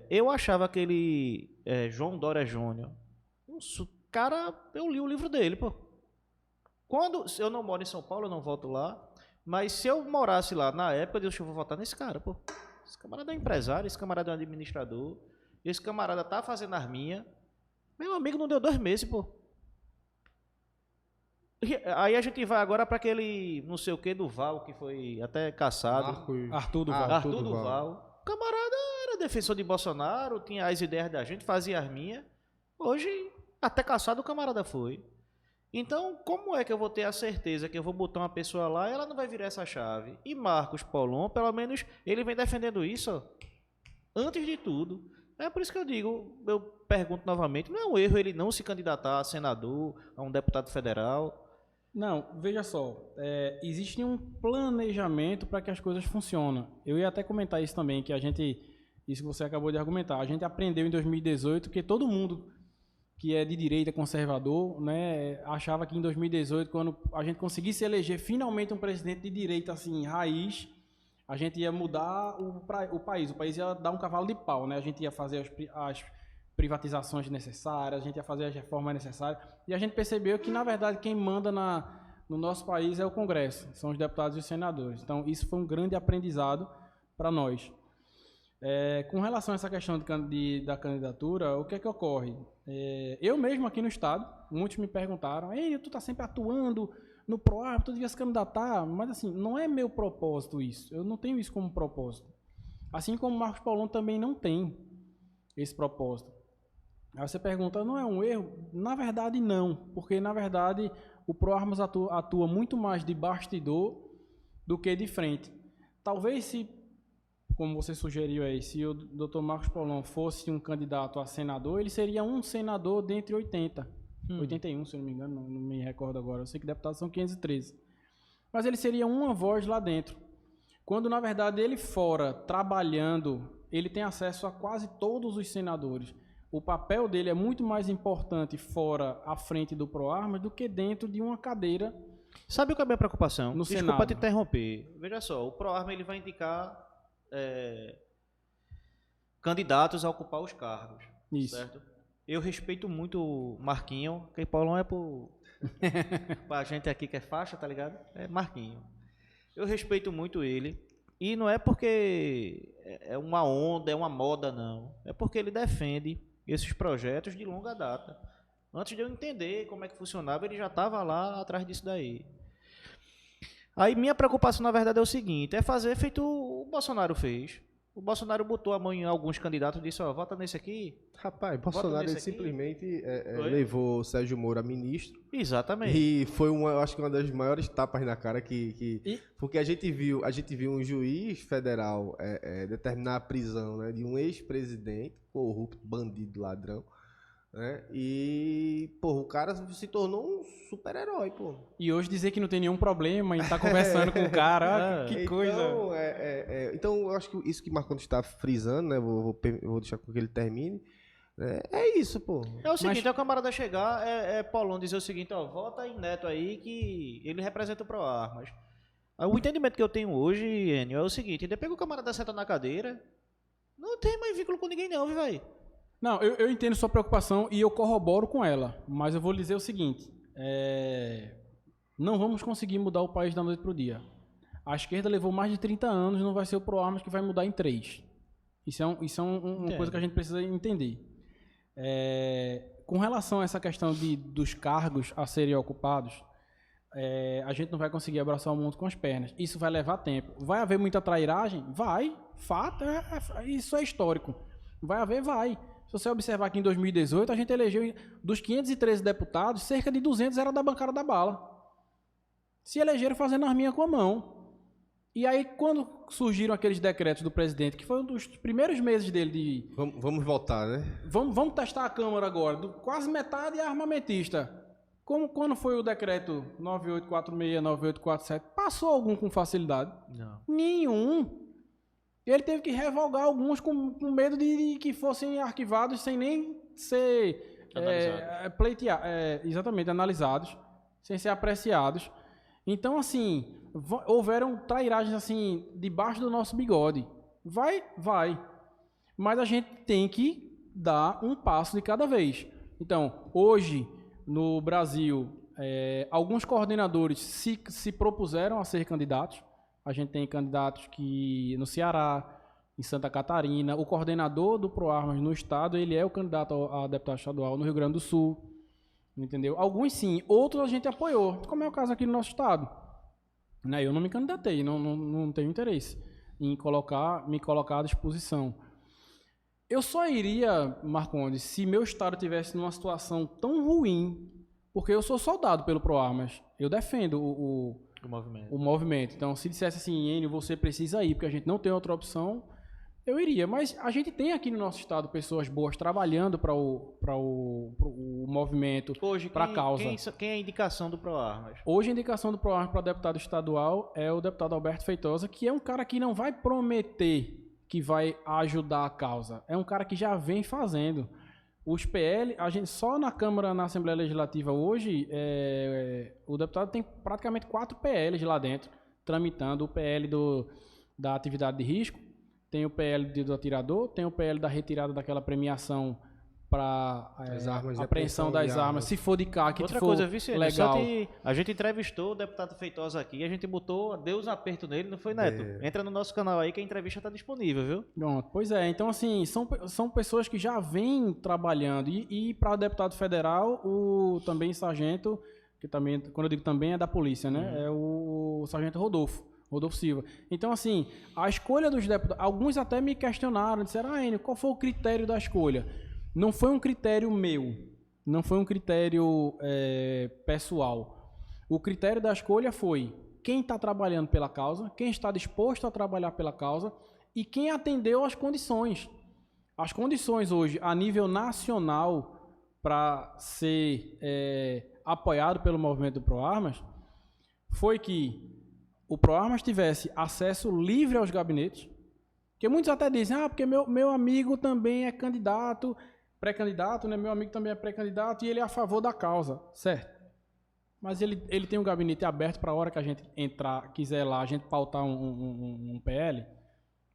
Eu achava aquele João Dória Júnior. Cara, eu li o livro dele, pô. Eu não moro em São Paulo, eu não volto lá. Mas se eu morasse lá na época, eu vou votar nesse cara, pô. Esse camarada é um empresário, esse camarada é um administrador. Esse camarada tá fazendo arminha. Meu amigo, não deu 2 meses, pô. Aí a gente vai agora para aquele não sei o que do Val, que foi até caçado. Arthur Duval. Arthur Duval. O camarada era defensor de Bolsonaro, tinha as ideias da gente, fazia arminha. Hoje, até caçado o camarada foi. Então, como é que eu vou ter a certeza que eu vou botar uma pessoa lá e ela não vai virar essa chave? E Marcos Paulon, pelo menos, ele vem defendendo isso, ó, antes de tudo. É por isso que eu digo, eu pergunto novamente, não é um erro ele não se candidatar a senador, a um deputado federal? Não, veja só, existe um planejamento para que as coisas funcionem. Eu ia até comentar isso também, que isso que você acabou de argumentar, a gente aprendeu em 2018 que todo mundo que é de direita, conservador, né, achava que em 2018, quando a gente conseguisse eleger finalmente um presidente de direita, assim, raiz, a gente ia mudar o país ia dar um cavalo de pau, né, a gente ia fazer as privatizações necessárias, a gente ia fazer as reformas necessárias, e a gente percebeu que, na verdade, quem manda no nosso país é o Congresso, são os deputados e os senadores. Então, isso foi um grande aprendizado para nós. Com relação a essa questão da candidatura, o que é que ocorre? Eu mesmo aqui no estado, muitos me perguntaram, ei, tu tá sempre atuando no PROARMA, tu devia se candidatar, mas assim, não é meu propósito isso, eu não tenho isso como propósito. Assim como o Marcos Paulon também não tem esse propósito. Aí você pergunta, não é um erro? Na verdade não, porque na verdade o PROARMA atua muito mais de bastidor do que de frente. Talvez como você sugeriu aí, se o Dr. Marcos Paulon fosse um candidato a senador, ele seria um senador dentre 80. 81, se eu não me engano, não me recordo agora. Eu sei que deputados são 513. Mas ele seria uma voz lá dentro. Quando, na verdade, ele fora trabalhando, ele tem acesso a quase todos os senadores. O papel dele é muito mais importante fora, à frente do PROARMA, do que dentro de uma cadeira. Sabe o que é a minha preocupação? No Desculpa Senado. te interromper. Veja só, o PROARMA ele vai indicar candidatos a ocupar os cargos. Isso. Certo? Eu respeito muito o Marquinho, que Paulão é pra gente aqui que é faixa, tá ligado? É Marquinho. Eu respeito muito ele. E não é porque é uma onda, é uma moda, não. É porque ele defende esses projetos de longa data. Antes de eu entender como é que funcionava, ele já estava lá atrás disso daí. Aí minha preocupação, na verdade, é o seguinte, é fazer feito o Bolsonaro fez. O Bolsonaro botou a mão em alguns candidatos e disse, ó, vota nesse aqui. Rapaz, Bolsonaro ele nesse aqui. simplesmente levou o Sérgio Moro a ministro. Exatamente. E foi eu acho que uma das maiores tapas na cara porque a gente viu um juiz federal determinar a prisão, né, de um ex-presidente corrupto, bandido, ladrão, né? E, pô, o cara se tornou um super-herói, pô. E hoje dizer que não tem nenhum problema em estar conversando com o cara, que coisa. Então, eu acho que isso que Marcondes está frisando, né? Vou deixar com que ele termine. É isso, pô. É o seguinte, é o camarada chegar, Paulão dizer o seguinte, ó, vota em Neto aí que ele representa o PROARMAS. O entendimento que eu tenho hoje, Enio, é o seguinte, depois que o camarada senta na cadeira, não tem mais vínculo com ninguém não, velho. Não, eu entendo sua preocupação e eu corroboro com ela, mas eu vou lhe dizer o seguinte, não vamos conseguir mudar o país da noite para o dia. A esquerda levou mais de 30 anos, não vai ser o PROARMAS que vai mudar em 3. Isso é uma coisa que a gente precisa entender. Com relação a essa questão dos cargos a serem ocupados, a gente não vai conseguir abraçar o mundo com as pernas. Isso vai levar tempo. Vai haver muita trairagem? Vai. Fato, isso é histórico. Vai haver? Vai. Se você observar que em 2018, a gente elegeu, dos 513 deputados, cerca de 200 era da bancada da bala. Se elegeram fazendo arminha com a mão. E aí, quando surgiram aqueles decretos do presidente, que foi um dos primeiros meses dele de... Vamos votar, né? Vamos testar a Câmara agora. Quase metade é armamentista. Quando foi o decreto 9846, 9847? Passou algum com facilidade? Não. Nenhum. Ele teve que revogar alguns com medo de que fossem arquivados sem nem ser exatamente, analisados, sem ser apreciados. Então, assim, houveram trairagens assim, debaixo do nosso bigode. Vai. Mas a gente tem que dar um passo de cada vez. Então, hoje, no Brasil, alguns coordenadores se propuseram a ser candidatos. A gente tem candidatos que no Ceará, em Santa Catarina, o coordenador do ProArmas no estado, ele é o candidato a deputado estadual no Rio Grande do Sul, entendeu? Alguns sim, outros a gente apoiou, como é o caso aqui no nosso estado. Né? Eu não me candidatei, não tenho interesse em me colocar à disposição. Eu só iria, Marcondes, se meu estado estivesse numa situação tão ruim, porque eu sou soldado pelo ProArmas, eu defendo o movimento. Então, se dissesse assim, Enio, você precisa ir, porque a gente não tem outra opção, eu iria. Mas a gente tem aqui no nosso estado pessoas boas trabalhando para o movimento, para a causa. Quem é a indicação do ProArmas? Hoje a indicação do ProArmas para deputado estadual é o deputado Alberto Feitosa, que é um cara que não vai prometer que vai ajudar a causa. É um cara que já vem fazendo. Os PL, a gente só na Câmara, na Assembleia Legislativa hoje, o deputado tem praticamente 4 PLs lá dentro, tramitando o PL da atividade de risco, tem o PL do atirador, tem o PL da retirada daquela premiação para apreensão das armas, se for de CAC, outra for coisa, Vicente, legal. A gente entrevistou o deputado Feitosa aqui, a gente deu os apertos nele, não foi, Neto? Entra no nosso canal aí que a entrevista está disponível, viu? Pronto, pois é, então assim, são pessoas que já vêm trabalhando, e para o deputado federal, o também sargento, que também, quando eu digo também, é da polícia, né? É o sargento Rodolfo Silva. Então, assim, a escolha dos deputados, alguns até me questionaram, disseram, Enio, qual foi o critério da escolha? Não foi um critério meu, não foi um critério pessoal. O critério da escolha foi quem está trabalhando pela causa, quem está disposto a trabalhar pela causa e quem atendeu às condições. As condições hoje, a nível nacional, para ser apoiado pelo movimento do ProArmas, foi que o ProArmas tivesse acesso livre aos gabinetes, porque muitos até dizem, porque meu amigo também é candidato, pré-candidato, né? Meu amigo também é pré-candidato e ele é a favor da causa, certo? Mas ele tem um gabinete aberto para a hora que a gente quiser lá, a gente pautar um PL?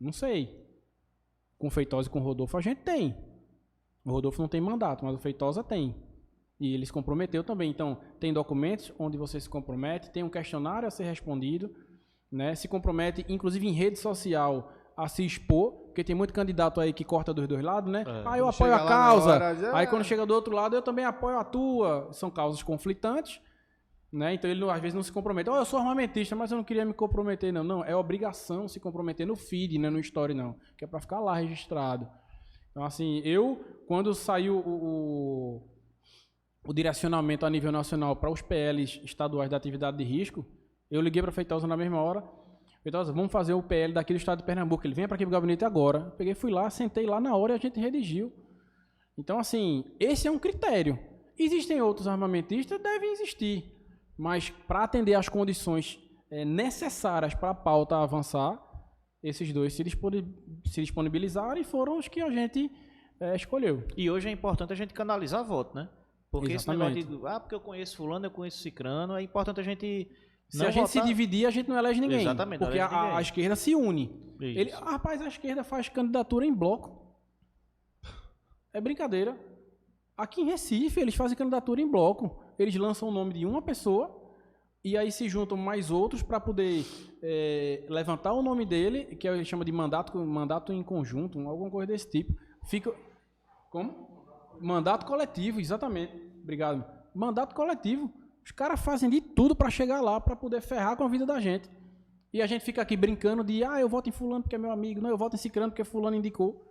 Não sei. Com o Feitosa e com o Rodolfo a gente tem. O Rodolfo não tem mandato, mas o Feitosa tem. E ele se comprometeu também. Então, tem documentos onde você se compromete, tem um questionário a ser respondido, né? Se compromete, inclusive em rede social, a se expor, porque tem muito candidato aí que corta dos dois lados, né? Eu apoio a causa, aí quando chega do outro lado eu também apoio a tua. São causas conflitantes, né? Então ele às vezes não se compromete. Eu sou armamentista, mas eu não queria me comprometer, não. Não, é obrigação se comprometer no feed, né? No story, não. Que é para ficar lá registrado. Então, assim, quando saiu o direcionamento a nível nacional para os PLs estaduais da atividade de risco, eu liguei para a Feitosa na mesma hora. Feitosa, vamos fazer o PL daqui do estado de Pernambuco. Ele vem para aqui pro gabinete agora. Eu peguei, fui lá, sentei lá na hora e a gente redigiu. Então, assim, esse é um critério. Existem outros armamentistas? Devem existir. Mas para atender às condições necessárias para a pauta avançar, esses dois se disponibilizaram e foram os que a gente escolheu. E hoje é importante a gente canalizar voto, né? Porque exatamente. Esse negócio de, porque eu conheço fulano, eu conheço cicrano, é importante a gente... Se a gente se dividir, a gente não elege ninguém. Exatamente. Porque a esquerda se une. Rapaz, a esquerda faz candidatura em bloco. É brincadeira. Aqui em Recife, eles fazem candidatura em bloco. Eles lançam o nome de uma pessoa e aí se juntam mais outros para poder levantar o nome dele, que a gente chama de mandato em conjunto, alguma coisa desse tipo. Como? Mandato coletivo, exatamente. Obrigado. Mandato coletivo. Os caras fazem de tudo para chegar lá, para poder ferrar com a vida da gente. E a gente fica aqui brincando de, eu voto em fulano porque é meu amigo. Não, eu voto em cicrano porque fulano indicou.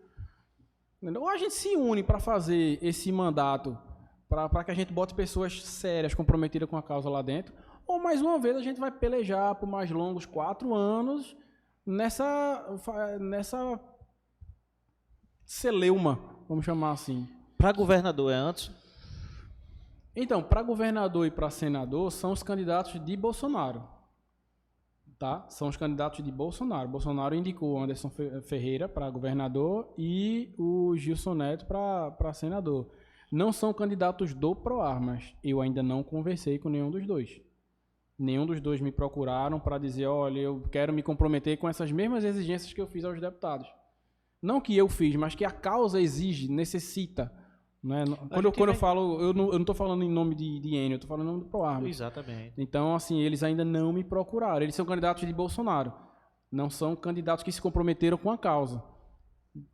Ou a gente se une para fazer esse mandato, para que a gente bote pessoas sérias, comprometidas com a causa lá dentro, ou mais uma vez a gente vai pelejar por mais longos 4 anos nessa celeuma, vamos chamar assim. Para governador é antes? Então, para governador e para senador são os candidatos de Bolsonaro. Tá? São os candidatos de Bolsonaro. Bolsonaro indicou o Anderson Ferreira para governador e o Gilson Neto para senador. Não são candidatos do ProArmas. Eu ainda não conversei com nenhum dos dois. Nenhum dos dois me procuraram para dizer, olha, eu quero me comprometer com essas mesmas exigências que eu fiz aos deputados. Não que eu fiz, mas que a causa exige, necessita. Né? Quando eu falo, eu não estou falando em nome de Enio, eu estou falando em nome do ProArmas. Exatamente. Então, assim, eles ainda não me procuraram. Eles são candidatos de Bolsonaro. Não são candidatos que se comprometeram com a causa.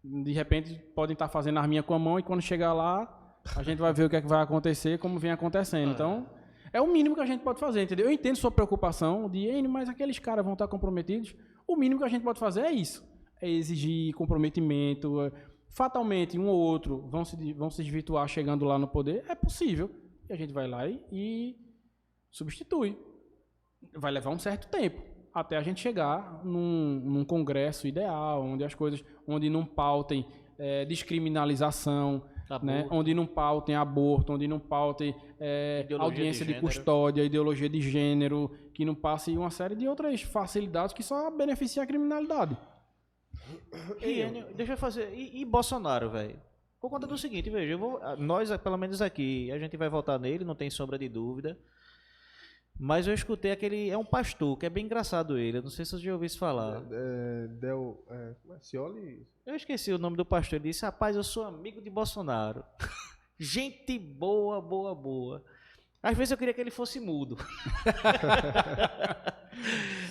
De repente, podem estar fazendo arminha com a mão e quando chegar lá, a gente vai ver o que é que vai acontecer, como vem acontecendo. Então, é o mínimo que a gente pode fazer, entendeu? Eu entendo sua preocupação de, Enio, mas aqueles caras vão estar comprometidos. O mínimo que a gente pode fazer é isso. É exigir comprometimento. Fatalmente, um ou outro vão se desvirtuar chegando lá no poder. É possível. E a gente vai lá e substitui. Vai levar um certo tempo até a gente chegar num congresso ideal, onde as coisas, onde não pautem descriminalização, né? Onde não pautem aborto, onde não pautem audiência de custódia, ideologia de gênero, que não passe uma série de outras facilidades que só beneficiam a criminalidade. Deixa eu fazer. E Bolsonaro, velho? Por conta do seguinte, veja, nós, pelo menos aqui, a gente vai votar nele, não tem sombra de dúvida. Mas eu escutei é um pastor, que é bem engraçado ele. Eu não sei se você já ouviu isso falar. Cioli? Eu esqueci o nome do pastor. Ele disse, rapaz, eu sou amigo de Bolsonaro. Gente boa, boa, boa. Às vezes eu queria que ele fosse mudo.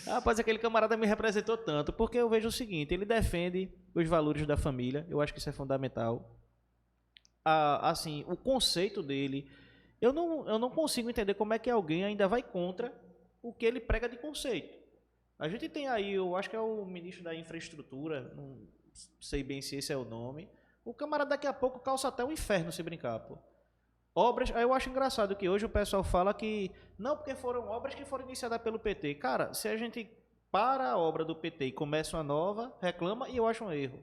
Rapaz, aquele camarada me representou tanto, porque eu vejo o seguinte, ele defende os valores da família, eu acho que isso é fundamental. Assim, o conceito dele, eu não consigo entender como é que alguém ainda vai contra o que ele prega de conceito. A gente tem aí, eu acho que é o ministro da infraestrutura, não sei bem se esse é o nome, o camarada daqui a pouco calça até o inferno se brincar, pô. Obras, eu acho engraçado que hoje o pessoal fala que não, porque foram obras que foram iniciadas pelo PT. Cara, se a gente para a obra do PT e começa uma nova, reclama e eu acho um erro.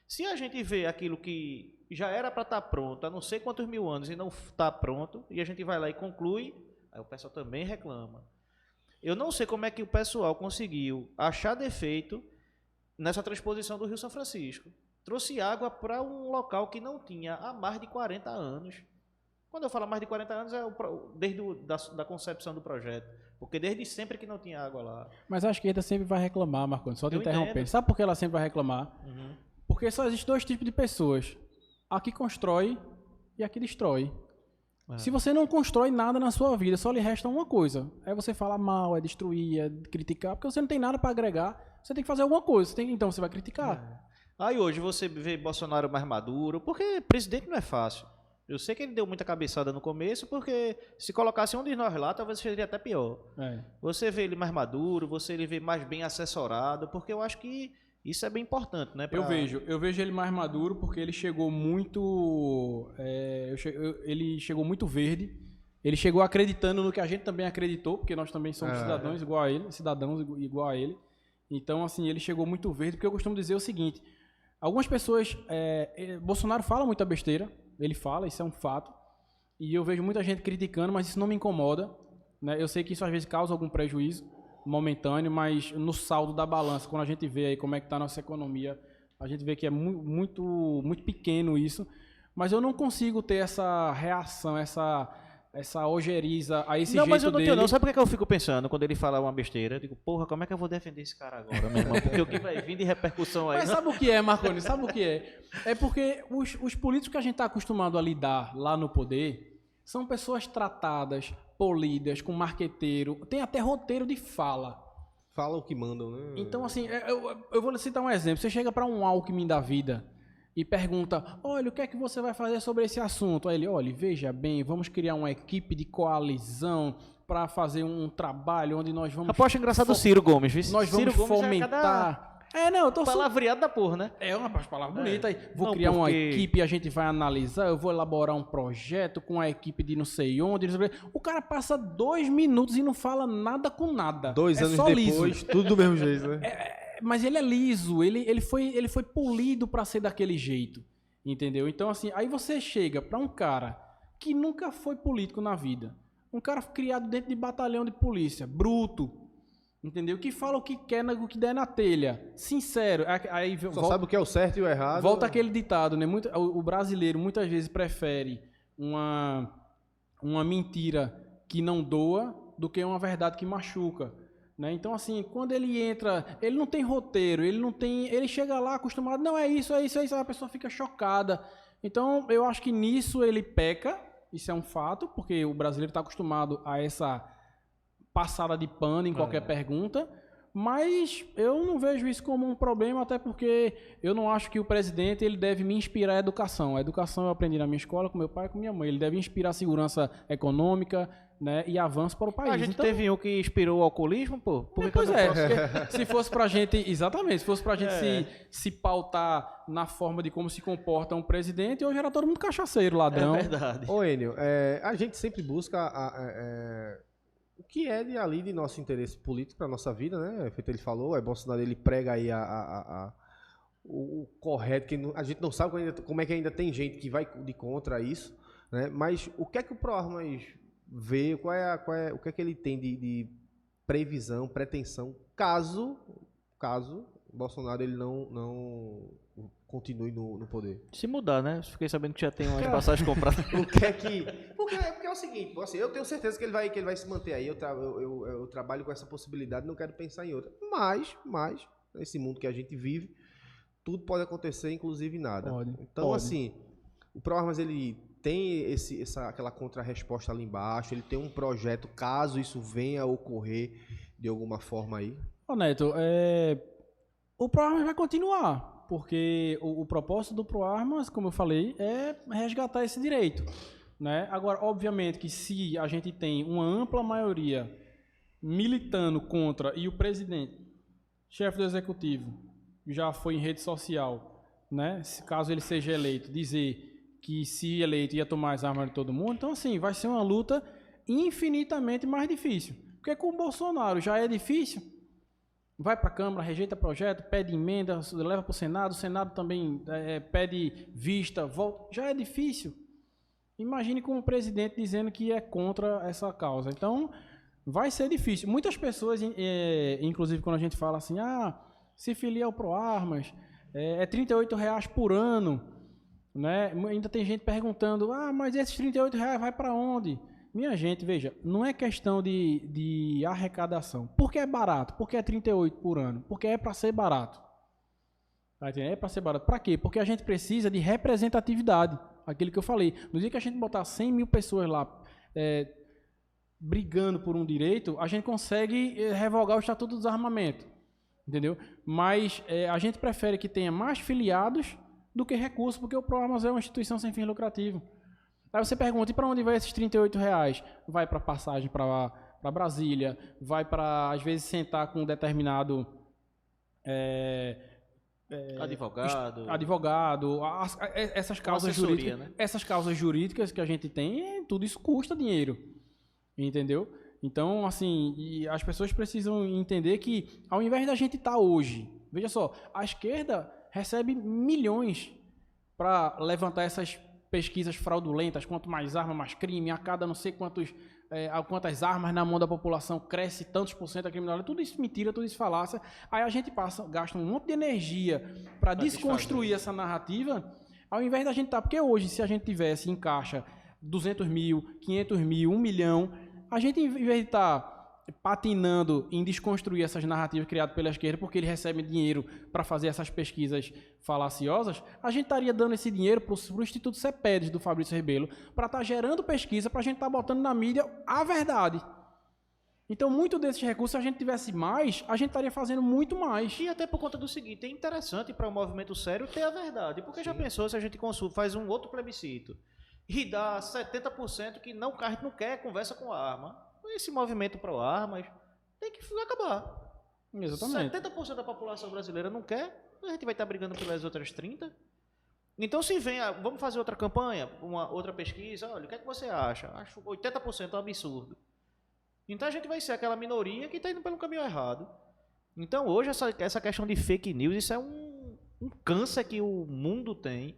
Se a gente vê aquilo que já era para estar pronto há não sei quantos mil anos e não está pronto, e a gente vai lá e conclui, aí o pessoal também reclama. Eu não sei como é que o pessoal conseguiu achar defeito nessa transposição do Rio São Francisco. Trouxe água para um local que não tinha há mais de 40 anos. Quando eu falo mais de 40 anos, é desde da concepção do projeto. Porque desde sempre que não tinha água lá. Mas a esquerda sempre vai reclamar, Marconi, só te interrompendo. Sabe por que ela sempre vai reclamar? Porque só existem 2 tipos de pessoas. A que constrói e a que destrói. Se você não constrói nada na sua vida, só lhe resta uma coisa. É você falar mal, é destruir, é criticar, porque você não tem nada para agregar. Você tem que fazer alguma coisa. Então você vai criticar. Aí hoje você vê Bolsonaro mais maduro, porque presidente não é fácil. Eu sei que ele deu muita cabeçada no começo, porque se colocasse um de nós lá, talvez seria até pior. Você vê ele mais maduro, você ele vê mais bem assessorado, porque eu acho que isso é bem importante, né? Eu vejo ele mais maduro porque ele chegou muito... ele chegou muito verde. Ele chegou acreditando no que a gente também acreditou, porque nós também somos cidadãos igual a ele. Então, assim, ele chegou muito verde, porque eu costumo dizer o seguinte, algumas pessoas... Bolsonaro fala muita besteira, ele fala, isso é um fato, e eu vejo muita gente criticando, mas isso não me incomoda, né? Eu sei que isso às vezes causa algum prejuízo momentâneo, mas no saldo da balança, quando a gente vê aí como é que está a nossa economia, a gente vê que é muito, muito pequeno isso, mas eu não consigo ter essa reação, essa ojeriza a esse jeito dele. Não, mas eu não tenho não. Sabe por que eu fico pensando quando ele fala uma besteira? Eu digo, porra, como é que eu vou defender esse cara agora, meu irmão? Porque o que vai vir de repercussão aí... Mas sabe o que é, Marconi? Sabe o que é? É porque os políticos que a gente está acostumado a lidar lá no poder são pessoas tratadas, polidas, com marqueteiro, tem até roteiro de fala. Fala o que mandam, né? Então, assim, eu vou citar um exemplo. Você chega para um Alckmin da vida e pergunta, olha, o que é que você vai fazer sobre esse assunto? Aí ele, olha, veja bem, vamos criar uma equipe de coalizão para fazer um trabalho onde nós vamos... Aposto engraçado o Ciro Gomes, viu? Nós vamos fomentar... Não, eu tô Palavreado da porra, né? É uma palavra bonita. Vou Não, criar uma porque- equipe, a gente vai analisar, eu vou elaborar um projeto com a equipe de não sei onde. Não sei o quê. O cara passa 2 minutos e não fala nada com nada. 2 anos só depois, liso. tudo do mesmo jeito, né? Mas ele é liso, ele foi polido pra ser daquele jeito. Entendeu? Então, assim, aí você chega pra um cara que nunca foi político na vida. Um cara criado dentro de batalhão de polícia, bruto. Entendeu? Que fala o que quer, o que der na telha. Sincero. Aí Só sabe o que é o certo e o errado. volta aquele ditado, né? O brasileiro muitas vezes prefere uma mentira que não doa do que uma verdade que machuca. Né? Então, assim, quando ele entra, ele não tem roteiro, ele chega lá acostumado, não, é isso, aí a pessoa fica chocada. Então, eu acho que nisso ele peca, isso é um fato, porque o brasileiro está acostumado a essa passada de pano em qualquer pergunta, mas eu não vejo isso como um problema, até porque eu não acho que o presidente ele deve me inspirar a educação. A educação eu aprendi na minha escola, com meu pai e com minha mãe. Ele deve inspirar segurança econômica, né, e avanço para o país. A gente Então, teve um que inspirou o alcoolismo, pô. Por que pois que eu não é, posso? porque se fosse pra gente, exatamente, se fosse pra gente se pautar na forma de como se comporta um presidente, hoje era todo mundo cachaceiro, ladrão. É verdade. Ô, Enio, a gente sempre busca o que é de nosso interesse político para nossa vida, né? Feito ele falou, Bolsonaro ele prega aí o correto, que a gente não sabe como é que ainda tem gente que vai de contra isso, né? Mas o que é que o ProArmas vê, o que é que ele tem de previsão, pretensão, caso Bolsonaro ele não continue no poder? Se mudar, né? Fiquei sabendo que já tem umas passagens compradas. O que é que... Porque é o seguinte, assim, eu tenho certeza que ele vai se manter aí, eu trabalho com essa possibilidade, não quero pensar em outra. Mas, nesse mundo que a gente vive, tudo pode acontecer, inclusive nada. Então, assim, o ProArmas, ele tem aquela contra-resposta ali embaixo, ele tem um projeto, caso isso venha a ocorrer de alguma forma aí. Ô Neto, o ProArmas vai continuar, porque o propósito do ProArmas, como eu falei, é resgatar esse direito. Né? Agora, obviamente que se a gente tem uma ampla maioria militando contra e o presidente, chefe do executivo, já foi em rede social, né? Caso ele seja eleito, dizer que se eleito ia tomar as armas de todo mundo, então assim, vai ser uma luta infinitamente mais difícil. Porque com o Bolsonaro já é difícil, vai para a Câmara, rejeita projeto, pede emenda, leva para o Senado também pede vista, volta, já é difícil. Imagine com o presidente dizendo que é contra essa causa. Então, vai ser difícil. Muitas pessoas, inclusive quando a gente fala assim, se filia ao ProArmas, é R$38 por ano, né? Ainda tem gente perguntando, mas esses R$38 vai para onde? Minha gente, veja, não é questão de arrecadação. Por que é barato? Por que é 38 por ano? Porque é para ser barato. Tá entendendo? É para ser barato. Para quê? Porque a gente precisa de representatividade. Aquilo que eu falei. No dia que a gente botar 100 mil pessoas lá brigando por um direito, a gente consegue revogar o Estatuto do Desarmamento. Entendeu? Mas a gente prefere que tenha mais filiados do que recursos, porque o ProArmas é uma instituição sem fins lucrativos. Aí você pergunta, e para onde vai esses R$38? Vai para passagem para Brasília, vai para, às vezes, sentar com um determinado... advogado, essas causas jurídicas, né? Essas causas jurídicas que a gente tem, tudo isso custa dinheiro, entendeu? Então, assim, as pessoas precisam entender que, ao invés da gente estar hoje, veja só, a esquerda recebe milhões para levantar essas pesquisas fraudulentas, quanto mais arma, mais crime, a cada não sei quantas armas na mão da população cresce tantos por cento a criminalidade, tudo isso mentira, tudo isso falácia. Aí a gente gasta um monte de energia para desconstruir essa narrativa, ao invés da gente estar... Porque hoje, se a gente tivesse em caixa 200 mil, 500 mil, 1 milhão, a gente, em vez de estar patinando em desconstruir essas narrativas criadas pela esquerda, porque eles recebem dinheiro para fazer essas pesquisas falaciosas, a gente estaria dando esse dinheiro para o Instituto CEPEDES do Fabrício Rebelo, para estar gerando pesquisa, para a gente estar botando na mídia a verdade. Então, muito desses recursos, se a gente tivesse mais, a gente estaria fazendo muito mais. E até por conta do seguinte, é interessante para um movimento sério ter a verdade, porque já pensou se a gente faz um outro plebiscito e dá 70% que a gente não quer conversa com a arma. Esse movimento ProArmas tem que acabar. Exatamente. 70% da população brasileira não quer, a gente vai estar brigando pelas outras 30%. Então, se vem, vamos fazer outra campanha, uma outra pesquisa, olha, o que é que você acha? Acho 80% um absurdo. Então, a gente vai ser aquela minoria que está indo pelo caminho errado. Então, hoje, essa questão de fake news, isso é um câncer que o mundo tem.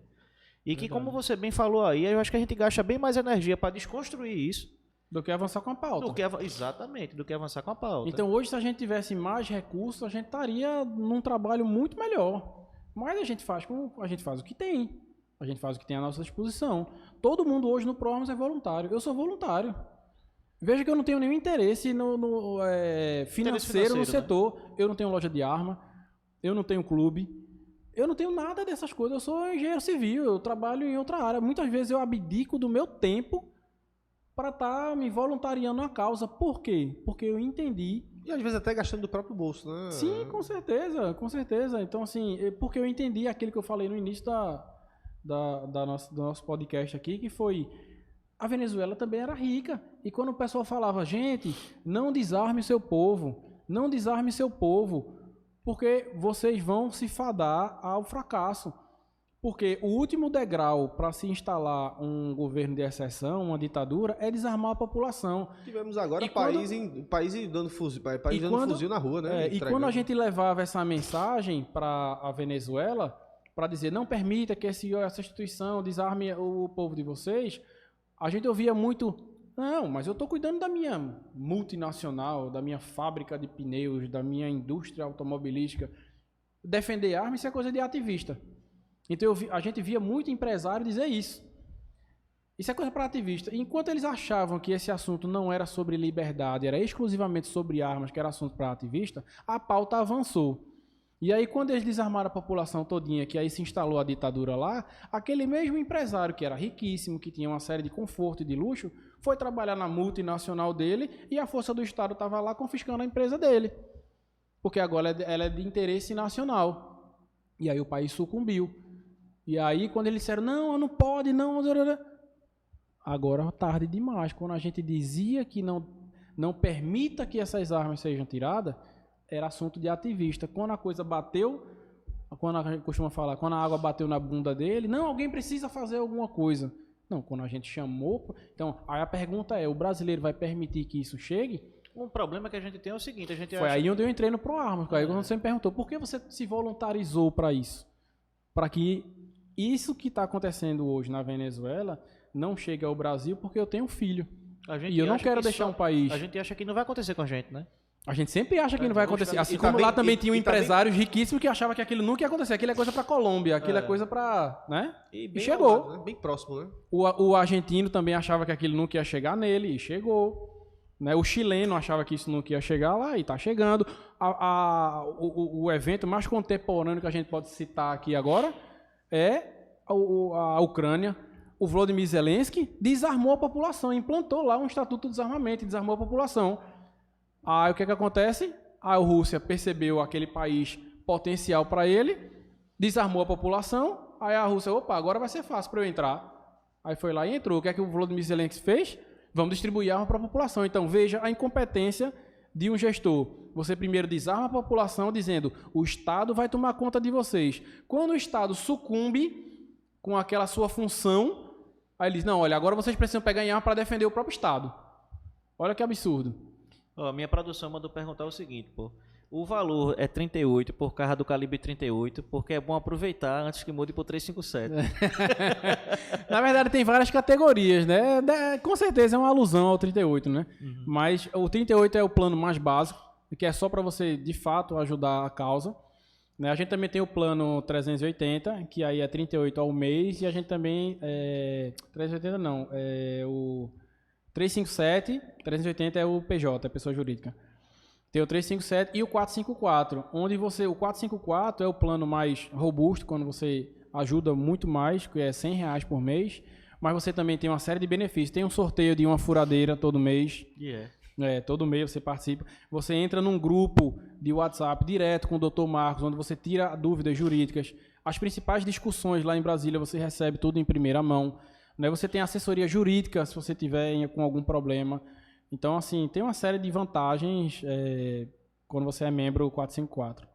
E que, como você bem falou aí, eu acho que a gente gasta bem mais energia para desconstruir isso. Do que avançar com a pauta. Exatamente, do que avançar com a pauta. Então, hoje, se a gente tivesse mais recursos, a gente estaria num trabalho muito melhor. Mas a gente faz o que tem. A gente faz o que tem à nossa disposição. Todo mundo hoje no Proarmas é voluntário. Eu sou voluntário. Veja que eu não tenho nenhum interesse financeiro no setor. Né? Eu não tenho loja de arma. Eu não tenho clube. Eu não tenho nada dessas coisas. Eu sou engenheiro civil. Eu trabalho em outra área. Muitas vezes eu abdico do meu tempo para estar me voluntariando na causa. Por quê? Porque eu entendi. E às vezes até gastando do próprio bolso, né? Sim, com certeza, com certeza. Então, assim, porque eu entendi aquilo que eu falei no início do nosso podcast aqui, que foi, a Venezuela também era rica. E quando o pessoal falava, gente, não desarme seu povo, não desarme seu povo, porque vocês vão se fadar ao fracasso. Porque o último degrau para se instalar um governo de exceção, uma ditadura, é desarmar a população. Tivemos agora país dando fuzil na rua, né? E quando a gente levava essa mensagem para a Venezuela, para dizer, não permita que essa instituição desarme o povo de vocês, a gente ouvia muito, não, mas eu estou cuidando da minha multinacional, da minha fábrica de pneus, da minha indústria automobilística. Defender armas, isso é coisa de ativista. Então a gente via muito empresário dizer isso. Isso é coisa para ativista. Enquanto eles achavam que esse assunto não era sobre liberdade, era exclusivamente sobre armas, que era assunto para ativista, a pauta avançou. E aí quando eles desarmaram a população todinha, que aí se instalou a ditadura lá, aquele mesmo empresário que era riquíssimo, que tinha uma série de conforto e de luxo, foi trabalhar na multinacional dele e a força do Estado estava lá confiscando a empresa dele. Porque agora ela é de interesse nacional. E aí o país sucumbiu. E aí, quando eles disseram, não pode, não... Agora, tarde demais. Quando a gente dizia que não permita que essas armas sejam tiradas, era assunto de ativista. Quando a coisa bateu, quando a gente costuma falar, quando a água bateu na bunda dele, não, alguém precisa fazer alguma coisa. Não, quando a gente chamou... Então, aí a pergunta é, o brasileiro vai permitir que isso chegue? Um problema que a gente tem é o seguinte, Foi aí onde eu entrei no Proarmas. Aí quando você me perguntou, por que você se voluntarizou para isso? Para que isso que está acontecendo hoje na Venezuela não chegue ao Brasil, porque eu tenho um filho. E eu não quero deixar um país... A gente acha que não vai acontecer com a gente, né? A gente sempre acha que não vai acontecer. Assim como lá também tinha um empresário riquíssimo que achava que aquilo nunca ia acontecer. Aquilo é coisa para Colômbia, aquilo é coisa para... Né? E chegou. Lado, né? Bem próximo, né? O argentino também achava que aquilo nunca ia chegar nele e chegou. Né? O chileno achava que isso nunca ia chegar lá e está chegando. O evento mais contemporâneo que a gente pode citar aqui agora é a Ucrânia. O Volodymyr Zelensky desarmou a população, implantou lá um estatuto de desarmamento e desarmou a população. Aí o que acontece? A Rússia percebeu aquele país potencial para ele, desarmou a população, aí a Rússia, opa, agora vai ser fácil para eu entrar. Aí foi lá e entrou. O que é que o Volodymyr Zelensky fez? Vamos distribuir arma para a população. Então veja a incompetência de um gestor. Você primeiro desarma a população dizendo, o Estado vai tomar conta de vocês. Quando o Estado sucumbe com aquela sua função, aí ele diz, não, olha, agora vocês precisam pegar em arma para defender o próprio Estado. Olha que absurdo. Minha produção mandou perguntar o seguinte, pô. O valor é 38 por causa do calibre 38, porque é bom aproveitar antes que mude para o 357. Na verdade, tem várias categorias, né? Com certeza é uma alusão ao 38, né? Uhum. Mas o 38 é o plano mais básico, que é só para você, de fato, ajudar a causa. A gente também tem o plano 380, que aí é 38 ao mês, e a gente também... 380 não, o 357, 380 é o PJ, a pessoa jurídica. Tem o 357 e o 454, onde o 454 é o plano mais robusto, quando você ajuda muito mais, que é R$100 por mês, mas você também tem uma série de benefícios. Tem um sorteio de uma furadeira todo mês. Todo mês você participa. Você entra num grupo de WhatsApp direto com o Dr. Marcos, onde você tira dúvidas jurídicas. As principais discussões lá em Brasília você recebe tudo em primeira mão. Você tem assessoria jurídica se você tiver com algum problema. Então, assim, tem uma série de vantagens quando você é membro 454.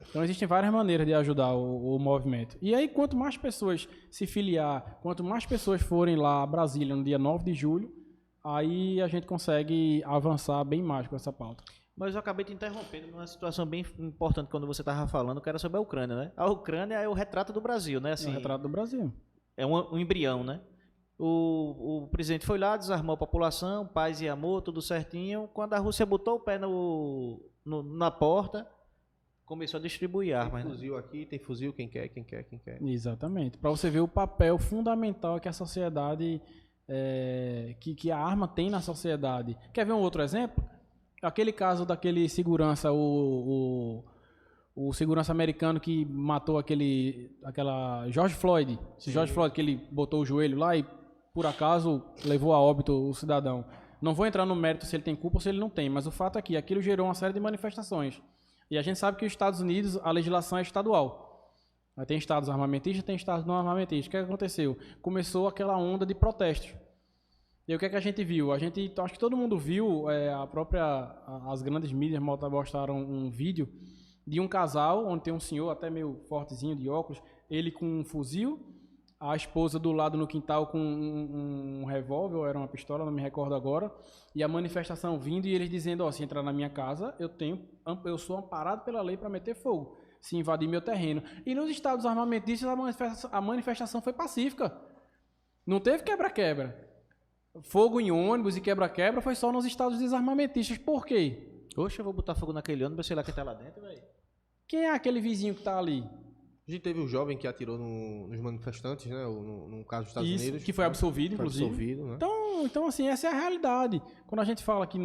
Então existem várias maneiras de ajudar o movimento. E aí, quanto mais pessoas se filiar, quanto mais pessoas forem lá a Brasília no dia 9 de julho, aí a gente consegue avançar bem mais com essa pauta. Mas eu acabei te interrompendo numa situação bem importante quando você estava falando, que era sobre a Ucrânia, né? A Ucrânia é o retrato do Brasil, né? Assim, É o retrato do Brasil. é um embrião, né? O presidente foi lá, desarmou a população, paz e amor, tudo certinho. Quando a Rússia botou o pé na porta, começou a distribuir armas. Tem Né? fuzil aqui, tem fuzil, quem quer. Exatamente. Para você ver o papel fundamental que a sociedade, que a arma tem na sociedade. Quer ver um outro exemplo? Aquele caso daquele segurança, o segurança americano que matou aquela George Floyd. Esse George Floyd que ele botou o joelho lá e por acaso levou a óbito o cidadão. Não vou entrar no mérito se ele tem culpa ou se ele não tem, mas o fato é que aquilo gerou uma série de manifestações. E a gente sabe que os Estados Unidos, a legislação é estadual. Tem estados armamentistas, tem estados não armamentistas. O que aconteceu? Começou aquela onda de protestos. E o que a gente viu? Acho que todo mundo viu, as grandes mídias mostraram um vídeo de um casal, onde tem um senhor até meio fortezinho de óculos, ele com um fuzil, a esposa do lado no quintal com um revólver, ou era uma pistola, não me recordo agora, e a manifestação vindo e eles dizendo, se entrar na minha casa, eu sou amparado pela lei para meter fogo, se invadir meu terreno. E nos estados armamentistas a manifestação foi pacífica. Não teve quebra-quebra. Fogo em ônibus e quebra-quebra foi só nos estados desarmamentistas. Por quê? Oxe, eu vou botar fogo naquele ônibus, sei lá quem tá lá dentro, velho. Quem é aquele vizinho que tá ali? A gente teve um jovem que atirou nos manifestantes, né? No caso dos Estados Unidos. Que foi absolvido, inclusive. Absolvido, né? Então, assim, essa é a realidade. Quando a gente fala que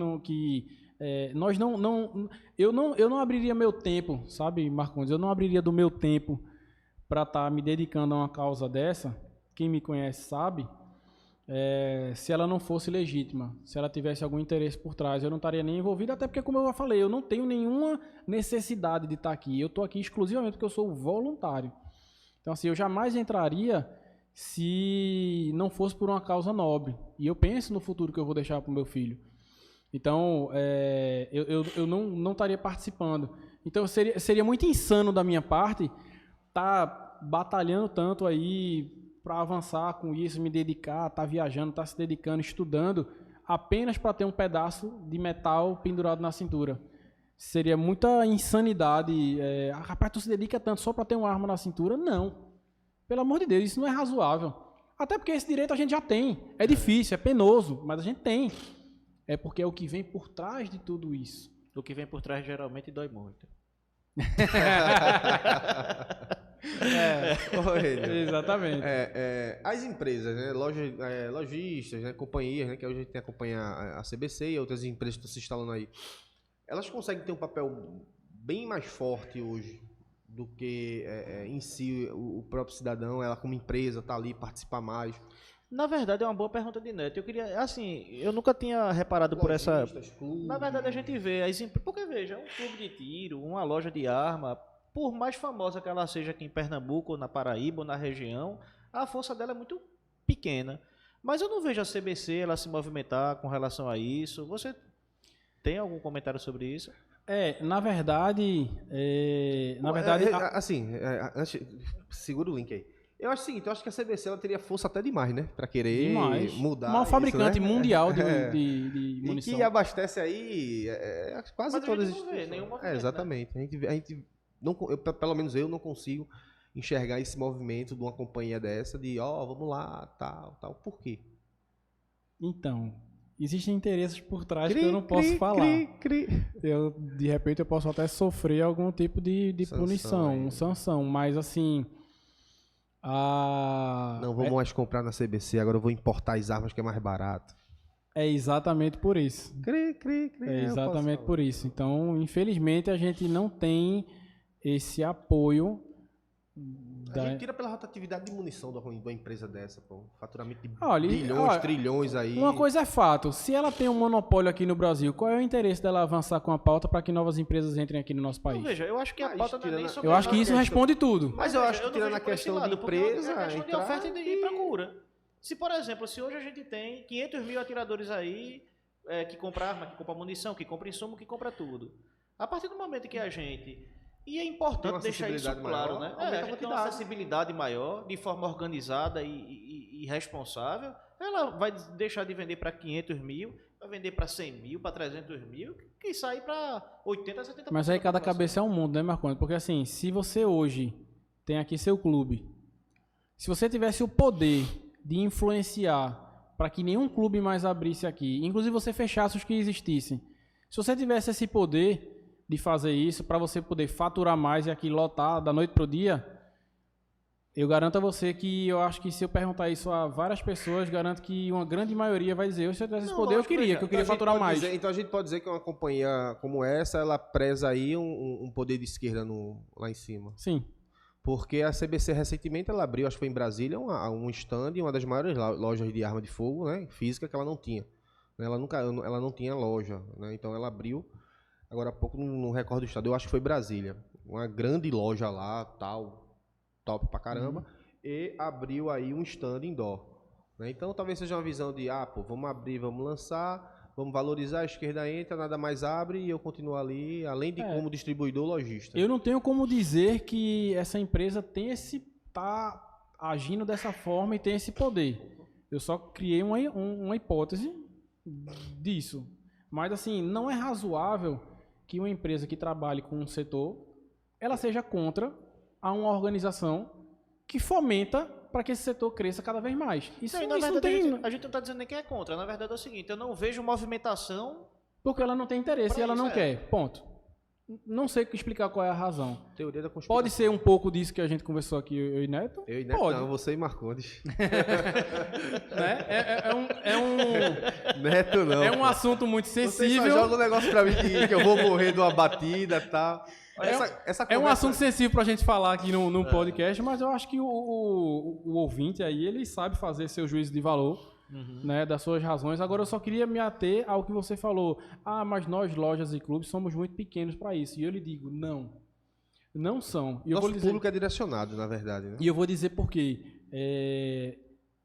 nós eu não abriria meu tempo, sabe, Marcondes? Eu não abriria do meu tempo para estar me dedicando a uma causa dessa. Quem me conhece sabe. Se ela não fosse legítima, se ela tivesse algum interesse por trás, eu não estaria nem envolvido, até porque, como eu já falei, eu não tenho nenhuma necessidade de estar aqui. Eu estou aqui exclusivamente porque eu sou voluntário. Então, assim, eu jamais entraria se não fosse por uma causa nobre. E eu penso no futuro que eu vou deixar para o meu filho. Então, eu não estaria participando. Então, seria muito insano da minha parte estar batalhando tanto aí para avançar com isso, me dedicar, estar viajando, estar se dedicando, estudando, apenas para ter um pedaço de metal pendurado na cintura. Seria muita insanidade. Rapaz, tu se dedica tanto só para ter uma arma na cintura? Não. Pelo amor de Deus, isso não é razoável. Até porque esse direito a gente já tem. É difícil, é penoso, mas a gente tem. É porque é o que vem por trás de tudo isso. O que vem por trás geralmente dói muito. Exatamente. As empresas, né, lojistas, né, companhias, né, que hoje a gente tem que acompanhar a CBC e outras empresas que estão se instalando aí, elas conseguem ter um papel bem mais forte hoje do que em si o próprio cidadão, ela como empresa está ali, participar mais. Na verdade, é uma boa pergunta de Neto. Eu queria, assim, eu nunca tinha reparado por essa... Clubes. Na verdade, a gente vê as empresas... Porque, veja, um clube de tiro, uma loja de arma, por mais famosa que ela seja aqui em Pernambuco, ou na Paraíba, ou na região, a força dela é muito pequena. Mas eu não vejo a CBC ela se movimentar com relação a isso. Você tem algum comentário sobre isso? Na verdade... Segura o link aí. Eu acho o seguinte, eu acho que a CBC ela teria força até demais, né? Para querer mudar. O maior fabricante isso, né? mundial de munição. E que abastece aí quase mas todas as instituições. Nenhum movimento, exatamente. Né? A gente não, pelo menos eu não consigo enxergar esse movimento de uma companhia dessa de, vamos lá, tal. Por quê? Então, existem interesses por trás que eu não posso falar. De repente eu posso até sofrer algum tipo de punição, sanção, mas assim... Não vamos mais comprar na CBC, agora eu vou importar as armas que é mais barato. É exatamente por isso. É exatamente por isso. Então, infelizmente, a gente não tem esse apoio. A gente tira pela rotatividade de munição de uma empresa dessa, pô. Faturamento de trilhões aí. Uma coisa é fato, se ela tem um monopólio aqui no Brasil, qual é o interesse dela avançar com a pauta para que novas empresas entrem aqui no nosso país? Não, veja, eu acho que a pauta não é nem sobre... Eu acho que isso responde tudo. Mas eu acho que tirando a questão de empresa... É questão de oferta e procura. Se, por exemplo, se hoje a gente tem 500 mil atiradores aí que compram arma, que compram munição, que compram insumo, que compra tudo. A partir do momento que a gente... E é Tem uma importante deixar isso acessibilidade claro, maior, né? aumenta A a gente tem uma quantidade. acessibilidade maior, de forma organizada e responsável. Ela vai deixar de vender para 500 mil, vai vender para 100 mil, para 300 mil, que sai para 80, 70%. Mas aí da cada população. cabeça é um mundo, né, Marconi? Porque assim, se você hoje tem aqui seu clube, se você tivesse o poder de influenciar para que nenhum clube mais abrisse aqui, inclusive você fechasse os que existissem, se você tivesse esse poder de fazer isso, para você poder faturar mais e aqui lotar da noite pro dia, eu garanto a você que eu acho que se eu perguntar isso a várias pessoas, garanto que uma grande maioria vai dizer, se eu tivesse esse Não, poder, lógico, veja, que eu queria Então a gente faturar pode mais. então a gente pode dizer que uma companhia como essa, ela preza aí um poder de esquerda lá em cima. Sim. Porque a CBC recentemente ela abriu, acho que foi em Brasília, um stand, uma das maiores lojas de arma de fogo, né, física, que ela não tinha. Ela não tinha loja, né, então ela abriu, agora há pouco, não recordo o estado, eu acho que foi Brasília. Uma grande loja lá, tal, top pra caramba, e abriu aí um stand indoor. Né? Então talvez seja uma visão de, vamos abrir, vamos lançar, vamos valorizar, a esquerda entra, nada mais abre e eu continuo ali, além de como distribuidor lojista. Eu não tenho como dizer que essa empresa tá agindo dessa forma e tem esse poder. Eu só criei uma hipótese disso. Mas assim, não é razoável que uma empresa que trabalhe com um setor, ela seja contra a uma organização que fomenta para que esse setor cresça cada vez mais. Isso, Não, e na isso não verdade, tem... a gente não está dizendo nem que é contra. Na verdade é o seguinte, eu não vejo movimentação... Porque ela não tem interesse Pra e ela isso, não quer. Ponto. Não sei explicar qual é a razão. Teoria da conspiração. Pode ser um pouco disso que a gente conversou aqui, eu e Neto? Eu e Neto Pode. não, você e Marcondes. Né? Neto não. É um assunto muito Você só sensível. joga um negócio pra mim que eu vou morrer de uma batida e tal. Essa É um conversa- assunto sensível pra gente falar aqui no podcast, mas eu acho que o ouvinte aí, ele sabe fazer seu juízo de valor, né, das suas razões. Agora eu só queria me ater ao que você falou. Mas nós, lojas e clubes, somos muito pequenos para isso. E eu lhe digo, não são. E eu Nosso vou dizer, público é direcionado, na verdade, né? e eu vou dizer por quê.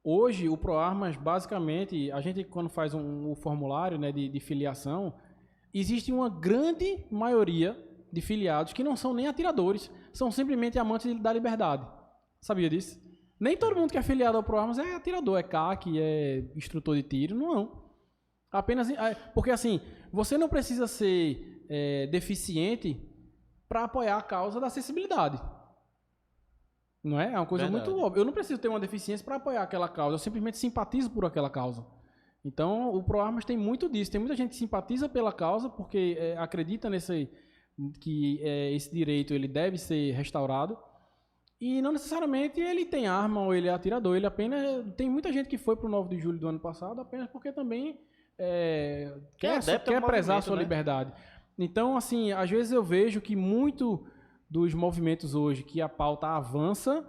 Hoje, o ProArmas, basicamente, a gente quando faz o formulário, né, de filiação, existe uma grande maioria de filiados que não são nem atiradores, são simplesmente amantes da liberdade. Sabia disso? Nem todo mundo que é afiliado ao ProArmas é atirador, é CAC, é instrutor de tiro, não. Apenas, porque assim, você não precisa ser deficiente para apoiar a causa da acessibilidade. Não é? É uma coisa Verdade. muito óbvia. Eu não preciso ter uma deficiência para apoiar aquela causa, eu simplesmente simpatizo por aquela causa. Então, o ProArmas tem muito disso. Tem muita gente que simpatiza pela causa porque acredita que esse direito ele deve ser restaurado. E não necessariamente ele tem arma ou ele é atirador. Ele apenas... Tem muita gente que foi para o 9 de julho do ano passado apenas porque também quer prezar a sua liberdade. Então, assim, às vezes eu vejo que muito dos movimentos hoje que a pauta avança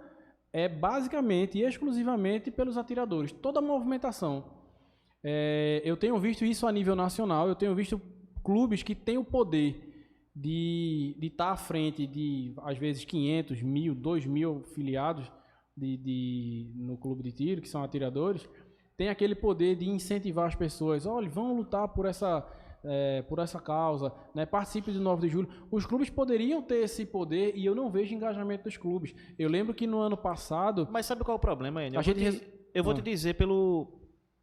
é basicamente e exclusivamente pelos atiradores. Toda a movimentação. Eu tenho visto isso a nível nacional, eu tenho visto clubes que têm o poder de estar à frente de, às vezes, 500, 1.000, 2.000 filiados no clube de tiro, que são atiradores, tem aquele poder de incentivar as pessoas. Olha, vão lutar por essa causa, né? Participe do 9 de julho. Os clubes poderiam ter esse poder e eu não vejo engajamento dos clubes. Eu lembro que no ano passado... Mas sabe qual é o problema, Enio? Eu A vou te dizer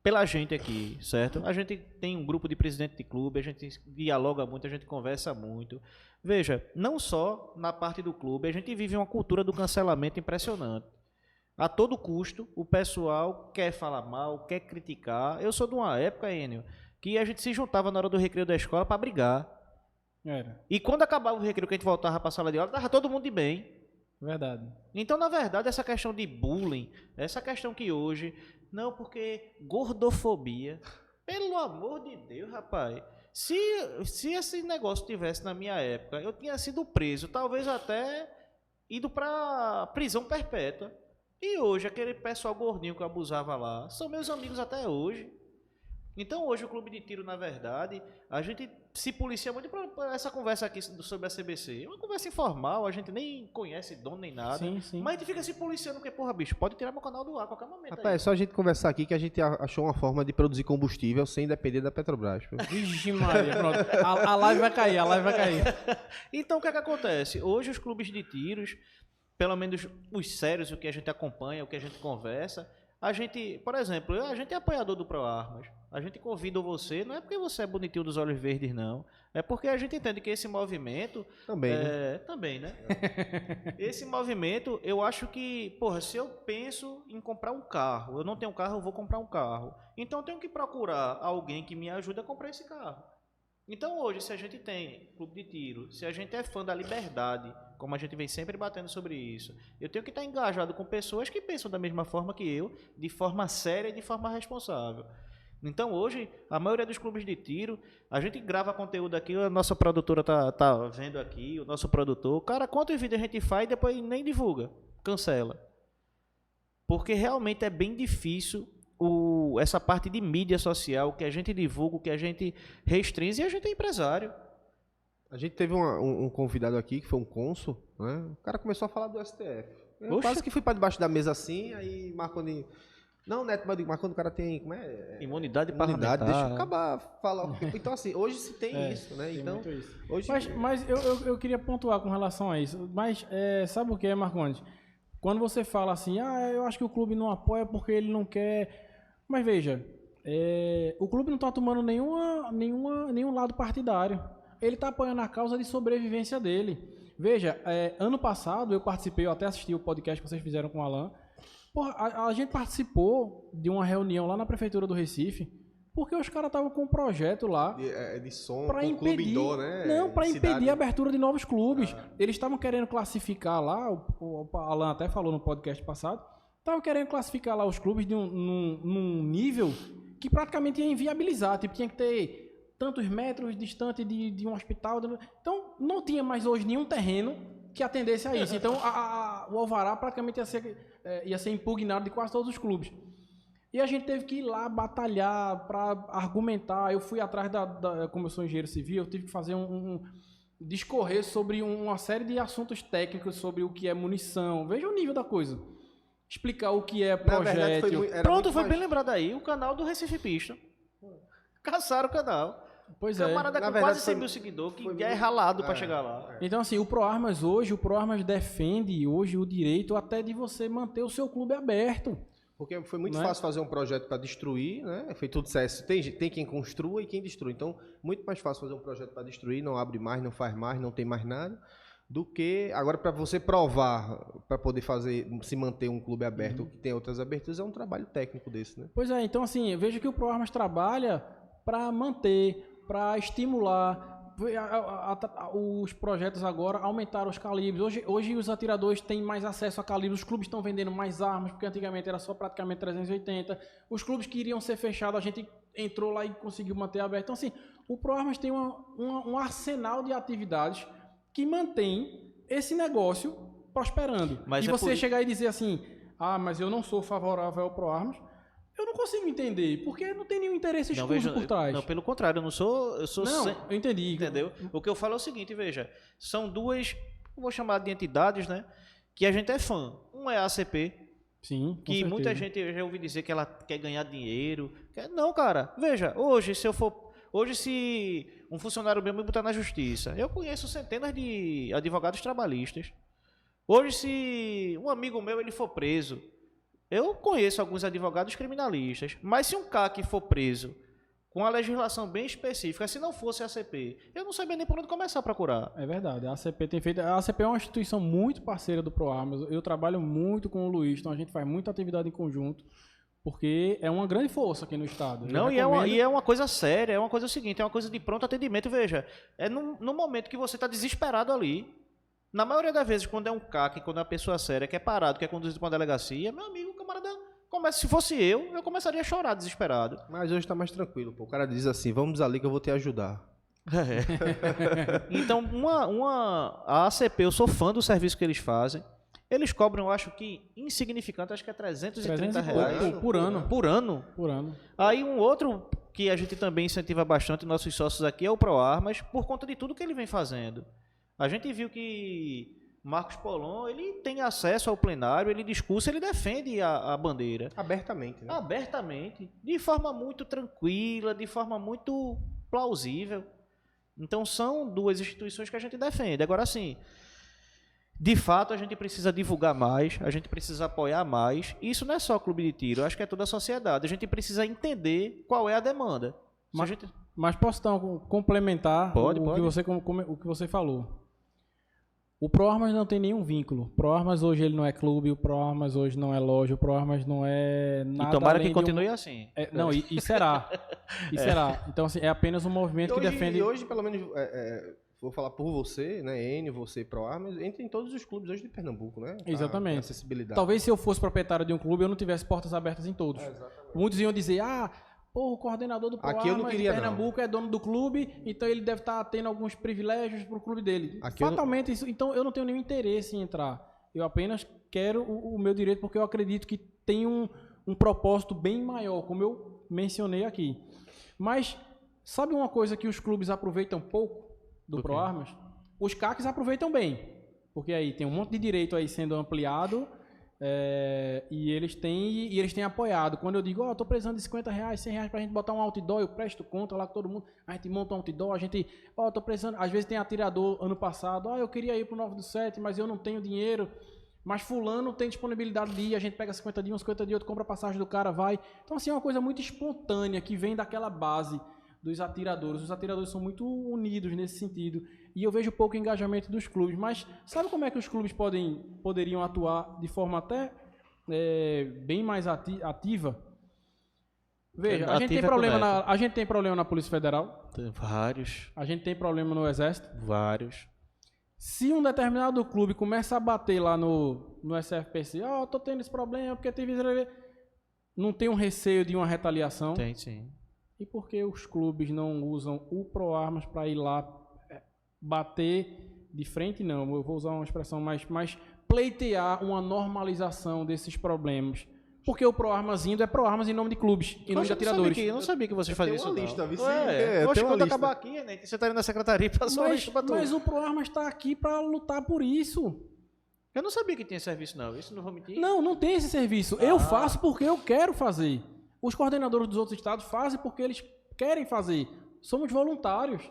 pela gente aqui, certo? A gente tem um grupo de presidente de clube, a gente dialoga muito, a gente conversa muito. Veja, não só na parte do clube, a gente vive uma cultura do cancelamento impressionante. A todo custo, o pessoal quer falar mal, quer criticar. Eu sou de uma época, Enio, que a gente se juntava na hora do recreio da escola para brigar. Era. E quando acabava o recreio, que a gente voltava para a sala de aula, estava todo mundo de bem. Verdade. Então, na verdade, essa questão de bullying, essa questão que hoje... Não, porque gordofobia... Pelo amor de Deus, rapaz. Se esse negócio tivesse na minha época, eu tinha sido preso, talvez até ido para prisão perpétua. E hoje, aquele pessoal gordinho que eu abusava lá, são meus amigos até hoje. Então hoje o clube de tiro, na verdade, a gente se policia muito para essa conversa aqui sobre a CBC. É uma conversa informal, a gente nem conhece dono nem nada. Sim, sim. Mas a gente fica se policiando porque, porra, bicho, pode tirar meu canal do ar a qualquer momento. Rapaz, é só a gente conversar aqui que a gente achou uma forma de produzir combustível sem depender da Petrobras. Vixe Maria, pronto. A live vai cair, a live vai cair. Então o que é que acontece? Hoje os clubes de tiros, pelo menos os sérios, o que a gente acompanha, o que a gente conversa, a gente, por exemplo, a gente é apoiador do ProArmas. A gente convida você, não é porque você é bonitinho dos olhos verdes, não. É porque a gente entende que esse movimento... Também, né? Também, né? Esse movimento, eu acho que, porra, se eu penso em comprar um carro, eu não tenho carro, eu vou comprar um carro. Então eu tenho que procurar alguém que me ajude a comprar esse carro. Então hoje, se a gente tem clube de tiro, se a gente é fã da liberdade, como a gente vem sempre batendo sobre isso, eu tenho que estar engajado com pessoas que pensam da mesma forma que eu, de forma séria e de forma responsável. Então hoje, a maioria dos clubes de tiro, a gente grava conteúdo aqui, a nossa produtora tá vendo aqui, o nosso produtor, cara, quantos vídeos a gente faz e depois nem divulga, cancela. Porque realmente é bem difícil essa parte de mídia social, que a gente divulga, que a gente restringe, e a gente é empresário. A gente teve um convidado aqui, que foi um cônsul, né? O cara começou a falar do STF. Eu quase que fui para debaixo da mesa assim, aí Marconi... Não, Neto, mas quando o cara tem... Como é? Imunidade parlamentar. Deixa eu acabar falar. Então, assim, hoje se tem isso, né? Então, isso. hoje... Mas eu queria pontuar com relação a isso. Mas sabe o que é, Marcondes? Quando você fala assim, eu acho que o clube não apoia porque ele não quer... Mas veja, o clube não está tomando nenhum lado partidário. Ele está apoiando a causa de sobrevivência dele. Veja, ano passado eu participei, eu até assisti o podcast que vocês fizeram com o Alan. Porra, a gente participou de uma reunião lá na Prefeitura do Recife, porque os caras estavam com um projeto lá de som, para impedir, clube indoor, né? Não, para impedir a abertura de novos clubes. Eles estavam querendo classificar lá, o Alan até falou no podcast passado, estavam querendo classificar lá os clubes num nível que praticamente ia inviabilizar, tipo, tinha que ter tantos metros distante de um hospital. Então, não tinha mais hoje nenhum terreno que atendesse a isso. Então, o alvará praticamente ia ser impugnado de quase todos os clubes. E a gente teve que ir lá batalhar para argumentar. Eu fui atrás como eu sou engenheiro civil, eu tive que fazer discorrer sobre uma série de assuntos técnicos sobre o que é munição. Veja o nível da coisa. Explicar o que é projétil. Pronto, foi bem lembrado aí, o canal do Recife Pista. Caçaram o canal. Pois Camarada com quase 100 mil seguidores, que é ralado para chegar lá. Então, assim, o ProArmas defende hoje o direito até de você manter o seu clube aberto. Porque foi muito fácil fazer um projeto para destruir, né? Foi tudo certo. Tem quem construa e quem destrói. Então, muito mais fácil fazer um projeto para destruir, não abre mais, não faz mais, não tem mais nada, do que agora para você provar, para poder se manter um clube aberto, que tem outras aberturas, é um trabalho técnico desse, né? Pois é, então assim, veja que o ProArmas trabalha para manter, para estimular os projetos agora, aumentaram os calibres. Hoje os atiradores têm mais acesso a calibres, os clubes estão vendendo mais armas, porque antigamente era só praticamente 380. Os clubes que iriam ser fechados, a gente entrou lá e conseguiu manter aberto. Então assim, o ProArmas tem um arsenal de atividades que mantém esse negócio prosperando. Mas você chegar e dizer assim, mas eu não sou favorável ao ProArmas, eu não consigo entender, porque não tem nenhum interesse escuso por trás. Não, pelo contrário, eu não sou... Eu entendi. Entendeu? O que eu falo é o seguinte, veja, são duas, vou chamar de entidades, né, que a gente é fã. Um é a ACP, sim, que muita gente, eu já ouvi dizer que ela quer ganhar dinheiro. Não, cara, veja, hoje se um funcionário meu me botar na justiça, eu conheço centenas de advogados trabalhistas. Hoje, se um amigo meu ele for preso, eu conheço alguns advogados criminalistas, mas se um CAC for preso com a legislação bem específica, se não fosse a ACP, eu não sabia nem por onde começar a procurar. É verdade, a ACP tem feito... A ACP é uma instituição muito parceira do ProArmas, eu trabalho muito com o Luiz, então a gente faz muita atividade em conjunto, porque é uma grande força aqui no estado. Não, e é uma coisa séria, é uma coisa seguinte, é uma coisa de pronto atendimento, veja, é no momento que você está desesperado ali, na maioria das vezes, quando é um CAC, quando é uma pessoa séria, que é parado, que é conduzido para uma delegacia, meu amigo, o camarada começa, se fosse eu começaria a chorar desesperado. Mas hoje está mais tranquilo, pô. O cara diz assim, vamos ali que eu vou te ajudar. Então, a ACP, eu sou fã do serviço que eles fazem. Eles cobram, eu acho que insignificante, acho que é R$330 por ano. Por ano. Aí um outro que a gente também incentiva bastante nossos sócios aqui é o ProArmas, por conta de tudo que ele vem fazendo. A gente viu que Marcos Polon, ele tem acesso ao plenário, ele discursa, ele defende a bandeira. Abertamente, né? Abertamente, de forma muito tranquila, de forma muito plausível. Então são duas instituições que a gente defende. Agora sim, de fato a gente precisa divulgar mais, a gente precisa apoiar mais. Isso não é só clube de tiro, acho que é toda a sociedade. A gente precisa entender qual é a demanda. Mas posso complementar Pode. o que você falou. O ProArmas não tem nenhum vínculo. O ProArmas hoje ele não é clube, o ProArmas hoje não é loja, o ProArmas não é nada. E tomara além que continue assim. Não, e será. E será. Então, assim, é apenas um movimento que defende. E hoje, pelo menos, vou falar por você, né? Enio, você e ProArmas, entra em todos os clubes hoje de Pernambuco, né? Exatamente. Acessibilidade. Talvez se eu fosse proprietário de um clube, eu não tivesse portas abertas em todos. Muitos iam dizer, o coordenador do ProArmas de Pernambuco é dono do clube, então ele deve estar tendo alguns privilégios para o clube dele. Fatalmente, isso, então eu não tenho nenhum interesse em entrar. Eu apenas quero o meu direito, porque eu acredito que tem um propósito bem maior, como eu mencionei aqui. Mas, sabe uma coisa que os clubes aproveitam pouco do ProArmas? Os CACs aproveitam bem, porque aí tem um monte de direito aí sendo ampliado, e eles têm apoiado. Quando eu digo, eu estou precisando de R$50, R$100 para a gente botar um outdoor, eu presto conta lá com todo mundo, a gente monta um outdoor, estou precisando, às vezes tem atirador ano passado, eu queria ir para o 9 do 7, mas eu não tenho dinheiro, mas fulano tem disponibilidade de ir, a gente pega 50 de um, 50 de outro, compra a passagem do cara, vai. Então assim, é uma coisa muito espontânea, que vem daquela base dos atiradores. Os atiradores são muito unidos nesse sentido. E eu vejo pouco engajamento dos clubes. Mas sabe como é que os clubes poderiam atuar de forma até bem mais ativa? Veja, a gente tem problema na Polícia Federal. Tem vários. A gente tem problema no Exército. Vários. Se um determinado clube começa a bater lá no SFPC, eu tô tendo esse problema porque teve... Não tem um receio de uma retaliação? Tem, sim. E por que os clubes não usam o ProArmas para ir lá bater de frente? Não, eu vou usar uma expressão mais pleitear uma normalização desses problemas. Porque o ProArmas indo é ProArmas em nome de clubes, em nome de atiradores. Eu não sabia que vocês faziam isso. Tem uma lista, viu? Quando acabar aqui, né? Você tá indo na secretaria e passou a lista pra tudo. Mas o ProArmas está aqui para lutar por isso. Eu não sabia que tinha serviço, não. Isso não vou mentir. Não tem esse serviço. Eu faço porque eu quero fazer. Os coordenadores dos outros estados fazem porque eles querem fazer. Somos voluntários.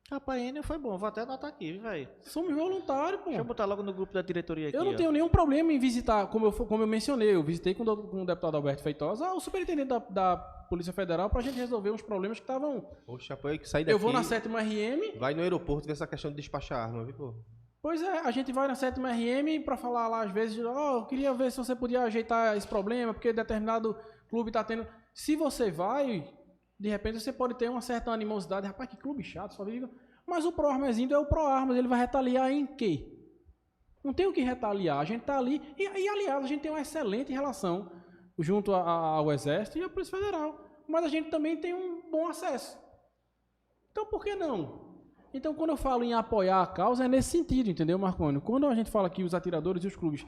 Rapaz, Enio foi bom. Vou até anotar aqui, velho. Somos voluntários, pô. Deixa eu botar logo no grupo da diretoria aqui. Eu não tenho nenhum problema em visitar, como eu mencionei. Eu visitei com o deputado Alberto Feitosa, o superintendente da Polícia Federal, pra gente resolver uns problemas que estavam... Poxa, apoio que sai daqui... Eu vou na 7ª RM... Vai no aeroporto ver essa questão de despachar arma, viu, pô? Pois é, a gente vai na 7ª RM para falar lá, às vezes, eu queria ver se você podia ajeitar esse problema, porque determinado clube está tendo... Se você vai, de repente você pode ter uma certa animosidade. Rapaz, que clube chato, só vive... Mas o ProArmas é o ProArmas, ele vai retaliar em quê? Não tem o que retaliar, a gente está ali... E aliás, a gente tem uma excelente relação junto ao Exército e à Polícia Federal. Mas a gente também tem um bom acesso. Então, por que não? Então, quando eu falo em apoiar a causa, é nesse sentido, entendeu, Marconi? Quando a gente fala que os atiradores e os clubes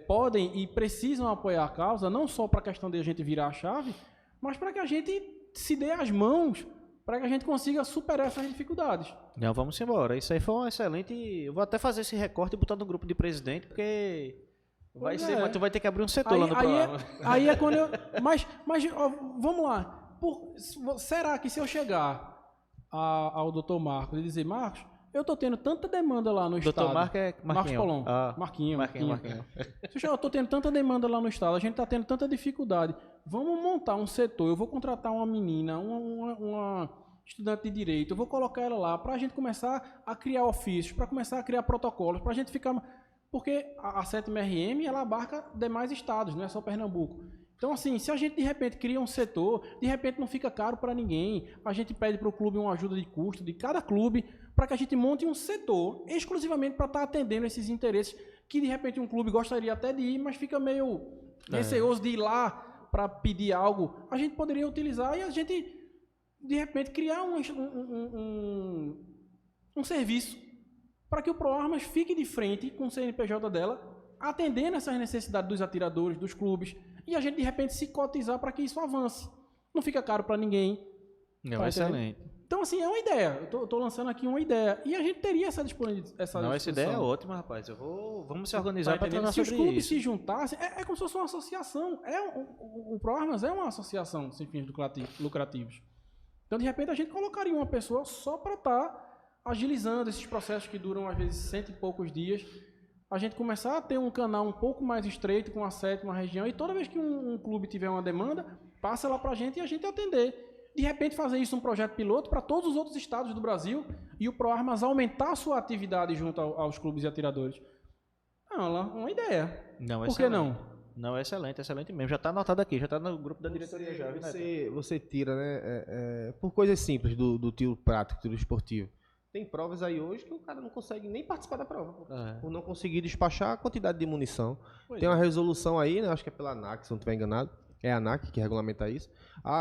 podem e precisam apoiar a causa, não só para a questão de a gente virar a chave, mas para que a gente se dê as mãos, para que a gente consiga superar essas dificuldades. Não, vamos embora. Isso aí foi um excelente... Eu vou até fazer esse recorte e botar no grupo de presidente, porque... Tu vai ter que abrir um setor lá no programa. Aí é quando eu... Mas ó, vamos lá. Será que se eu chegar ao Dr. Marcos e dizer, Marcos, eu estou tendo tanta demanda lá no estado... Dr. Marcos é Marquinho. Marcos Polon. Marquinho. Se eu estou tendo tanta demanda lá no estado, a gente está tendo tanta dificuldade. Vamos montar um setor, eu vou contratar uma menina, uma estudante de direito, eu vou colocar ela lá para a gente começar a criar ofícios, para começar a criar protocolos, para a gente ficar... Porque a 7ª RM, ela abarca demais estados, não é só Pernambuco. Então, assim, se a gente de repente cria um setor, de repente não fica caro para ninguém, a gente pede para o clube uma ajuda de custo de cada clube, para que a gente monte um setor exclusivamente para estar atendendo esses interesses, que de repente um clube gostaria até de ir, mas fica meio receoso de ir lá para pedir algo. A gente poderia utilizar e a gente, de repente, criar um serviço para que o ProArmas fique de frente com o CNPJ dela, atendendo essas necessidades dos atiradores, dos clubes, e a gente, de repente, se cotizar para que isso avance. não fica caro para ninguém. Não, Tá excelente. Então, assim, é uma ideia. Eu tô lançando aqui uma ideia. E a gente teria essa disponibilidade. Não, essa ideia é ótima, rapaz. Vamos se organizar para treinar Se os sobre clubes isso. se juntassem, é como se fosse uma associação. O ProArmas é uma associação sem fins lucrativos. Então, de repente, a gente colocaria uma pessoa só para estar agilizando esses processos que duram, às vezes, 100 e poucos dias. A gente começar a ter um canal um pouco mais estreito com a 7ª região. E toda vez que um clube tiver uma demanda, passa lá para a gente e a gente atender. De repente, fazer isso um projeto piloto para todos os outros estados do Brasil e o ProArmas aumentar a sua atividade junto aos clubes e atiradores. Uma ideia. Não, Por que não? Não, excelente mesmo. Já está anotado aqui, já está no grupo da diretoria já. viu, Neto? Você tira, né, por coisas simples do tiro prático, tiro esportivo. Tem provas aí hoje que o cara não consegue nem participar da prova, por não conseguir despachar a quantidade de munição. Tem uma resolução aí, né, acho que é pela ANAC, se não estiver enganado. É a ANAC que regulamenta isso.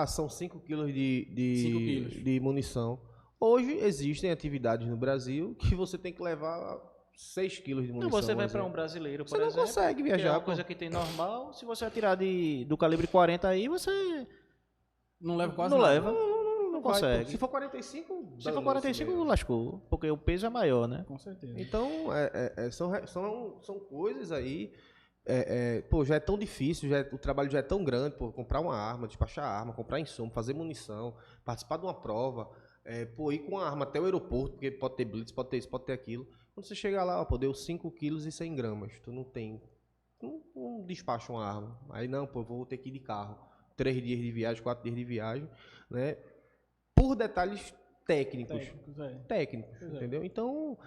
São 5 quilos de munição. Hoje existem atividades no Brasil que você tem que levar 6 quilos de munição. Então você vai para um brasileiro, por você não exemplo. consegue viajar. Que é uma coisa que tem normal. Se você atirar do calibre 40 aí, você Não leva quase não nada. leva. Não Vai, consegue. se for 45, Se for 45, lascou. Porque o peso é maior, né? Com certeza. Então, são coisas aí. Já é tão difícil, o trabalho já é tão grande, comprar uma arma, despachar a arma, comprar insumo, fazer munição, participar de uma prova, ir com a arma até o aeroporto, porque pode ter blitz, pode ter isso, pode ter aquilo. Quando você chegar lá, deu 5 quilos e 100 gramas, tu não despacha uma arma. Aí não, vou ter que ir de carro, 3 dias de viagem, 4 dias de viagem, né? Por detalhes técnicos, entendeu? Então,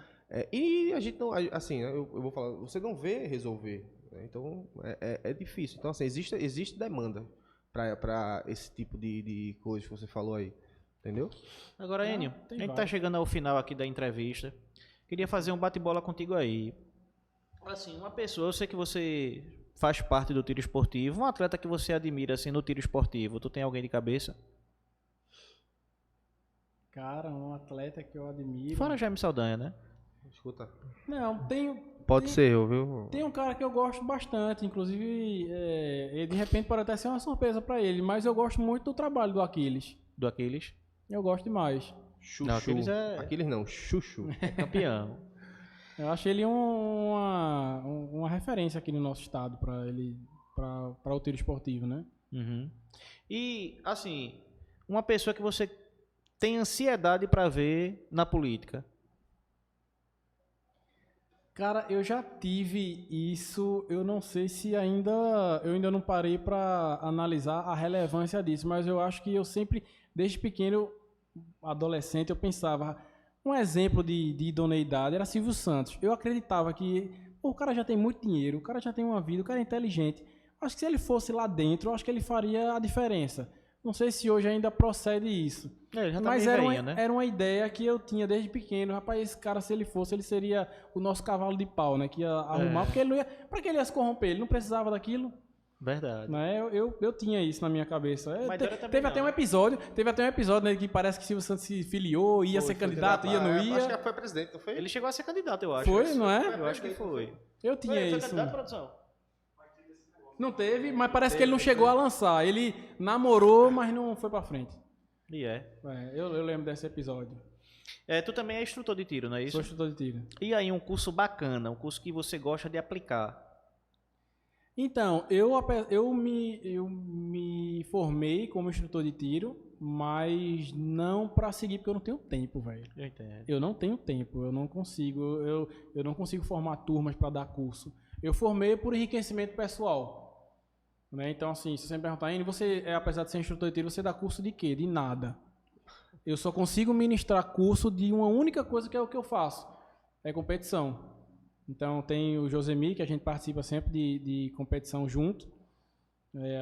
e a gente não, assim, eu vou falar, você não vê resolver. Então, é difícil. Então, assim, existe demanda para esse tipo de coisa que você falou aí. Entendeu? Agora, Enio, a gente tá chegando ao final aqui da entrevista. Queria fazer um bate-bola contigo aí. Assim, uma pessoa, eu sei que você faz parte do tiro esportivo, um atleta que você admira, assim, no tiro esportivo, tu tem alguém de cabeça? Cara, um atleta que eu admiro... Fora Jaime Saldanha, né? Escuta. Não, Pode ser eu, viu? Tem um cara que eu gosto bastante, inclusive, ele de repente pode até ser uma surpresa pra ele, mas eu gosto muito do trabalho do Aquiles. Do Aquiles? Eu gosto demais. Chuchu. Não, Aquiles não, Chuchu. É campeão. Eu acho ele uma referência aqui no nosso estado para o tiro esportivo, né? Uhum. E, assim, uma pessoa que você tem ansiedade para ver na política? Cara, eu já tive isso, eu não sei se eu ainda não parei para analisar a relevância disso, mas eu acho que eu sempre, desde pequeno, adolescente, eu pensava, um exemplo de idoneidade era Silvio Santos. Eu acreditava que o cara já tem muito dinheiro, o cara já tem uma vida, o cara é inteligente. Acho que se ele fosse lá dentro, eu acho que ele faria a diferença. Não sei se hoje ainda procede isso. Ele já tá Mas meio velhinho, né? era uma ideia que eu tinha desde pequeno. Rapaz, esse cara, se ele fosse, ele seria o nosso cavalo de pau, né? Que ia arrumar, porque ele não ia... Pra que ele ia se corromper? Ele não precisava daquilo. Verdade. Né? Eu tinha isso na minha cabeça. Teve até um episódio, né, que parece que Silvio Santos se filiou, ia ser candidato, ia, não ia. Acho que foi presidente, não foi? Ele chegou a ser candidato, eu acho. Foi, não é? Eu acho que foi. Eu tinha Foi isso. candidato, produção? Não teve, mas parece que ele não chegou a lançar. Ele namorou, mas não foi pra frente. E Eu lembro desse episódio. Tu também é instrutor de tiro, não é isso? Sou instrutor de tiro. E aí, um curso bacana, um curso que você gosta de aplicar? Então, eu me formei como instrutor de tiro, mas não para seguir, porque eu não tenho tempo, velho. Eu entendo. Eu não tenho tempo, eu não consigo, eu não consigo formar turmas para dar curso. Eu formei por enriquecimento pessoal. Né? Então, assim, se você me perguntar, você, apesar de ser instrutor de tiro, você dá curso de quê? De nada. Eu só consigo ministrar curso de uma única coisa que é o que eu faço, é competição. Então, tem o Josemi, que a gente participa sempre de competição junto.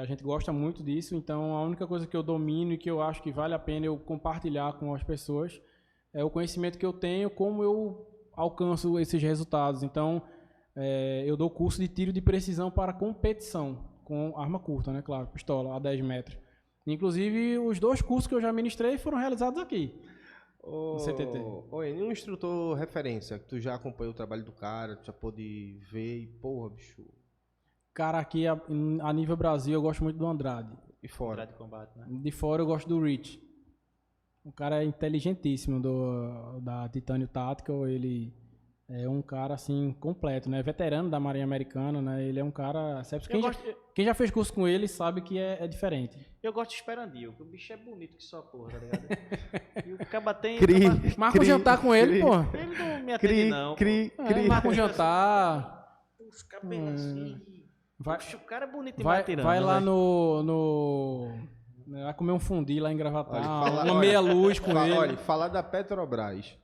A gente gosta muito disso, então a única coisa que eu domino e que eu acho que vale a pena eu compartilhar com as pessoas é o conhecimento que eu tenho, como eu alcanço esses resultados. Então, eu dou curso de tiro de precisão para competição, com arma curta, né? Claro, pistola, a 10 metros. Inclusive, os 2 cursos que eu já ministrei foram realizados aqui, no CTT. Um instrutor referência, que tu já acompanhou o trabalho do cara, tu já pôde ver e, porra, bicho... Cara, aqui a nível Brasil, eu gosto muito do Andrade. E fora? de combate, né? De fora eu gosto do Rich. O cara é inteligentíssimo da Titânio Tactical, ele é um cara assim completo, né? Veterano da Marinha Americana, né? Ele é um cara... Quem já fez curso com ele sabe que é diferente. Eu gosto de Esperandio, porque o bicho é bonito que só porra, tá ligado? E o caba tem... Marca um jantar com ele, pô. Ele não me atende não, Marca um jantar. Os cabelos assim... Vai, o cara é bonito demais tirando. Vai lá vai comer um fundi lá em Gravatar, uma olha, meia luz com ele. Olha, falar da Petrobras,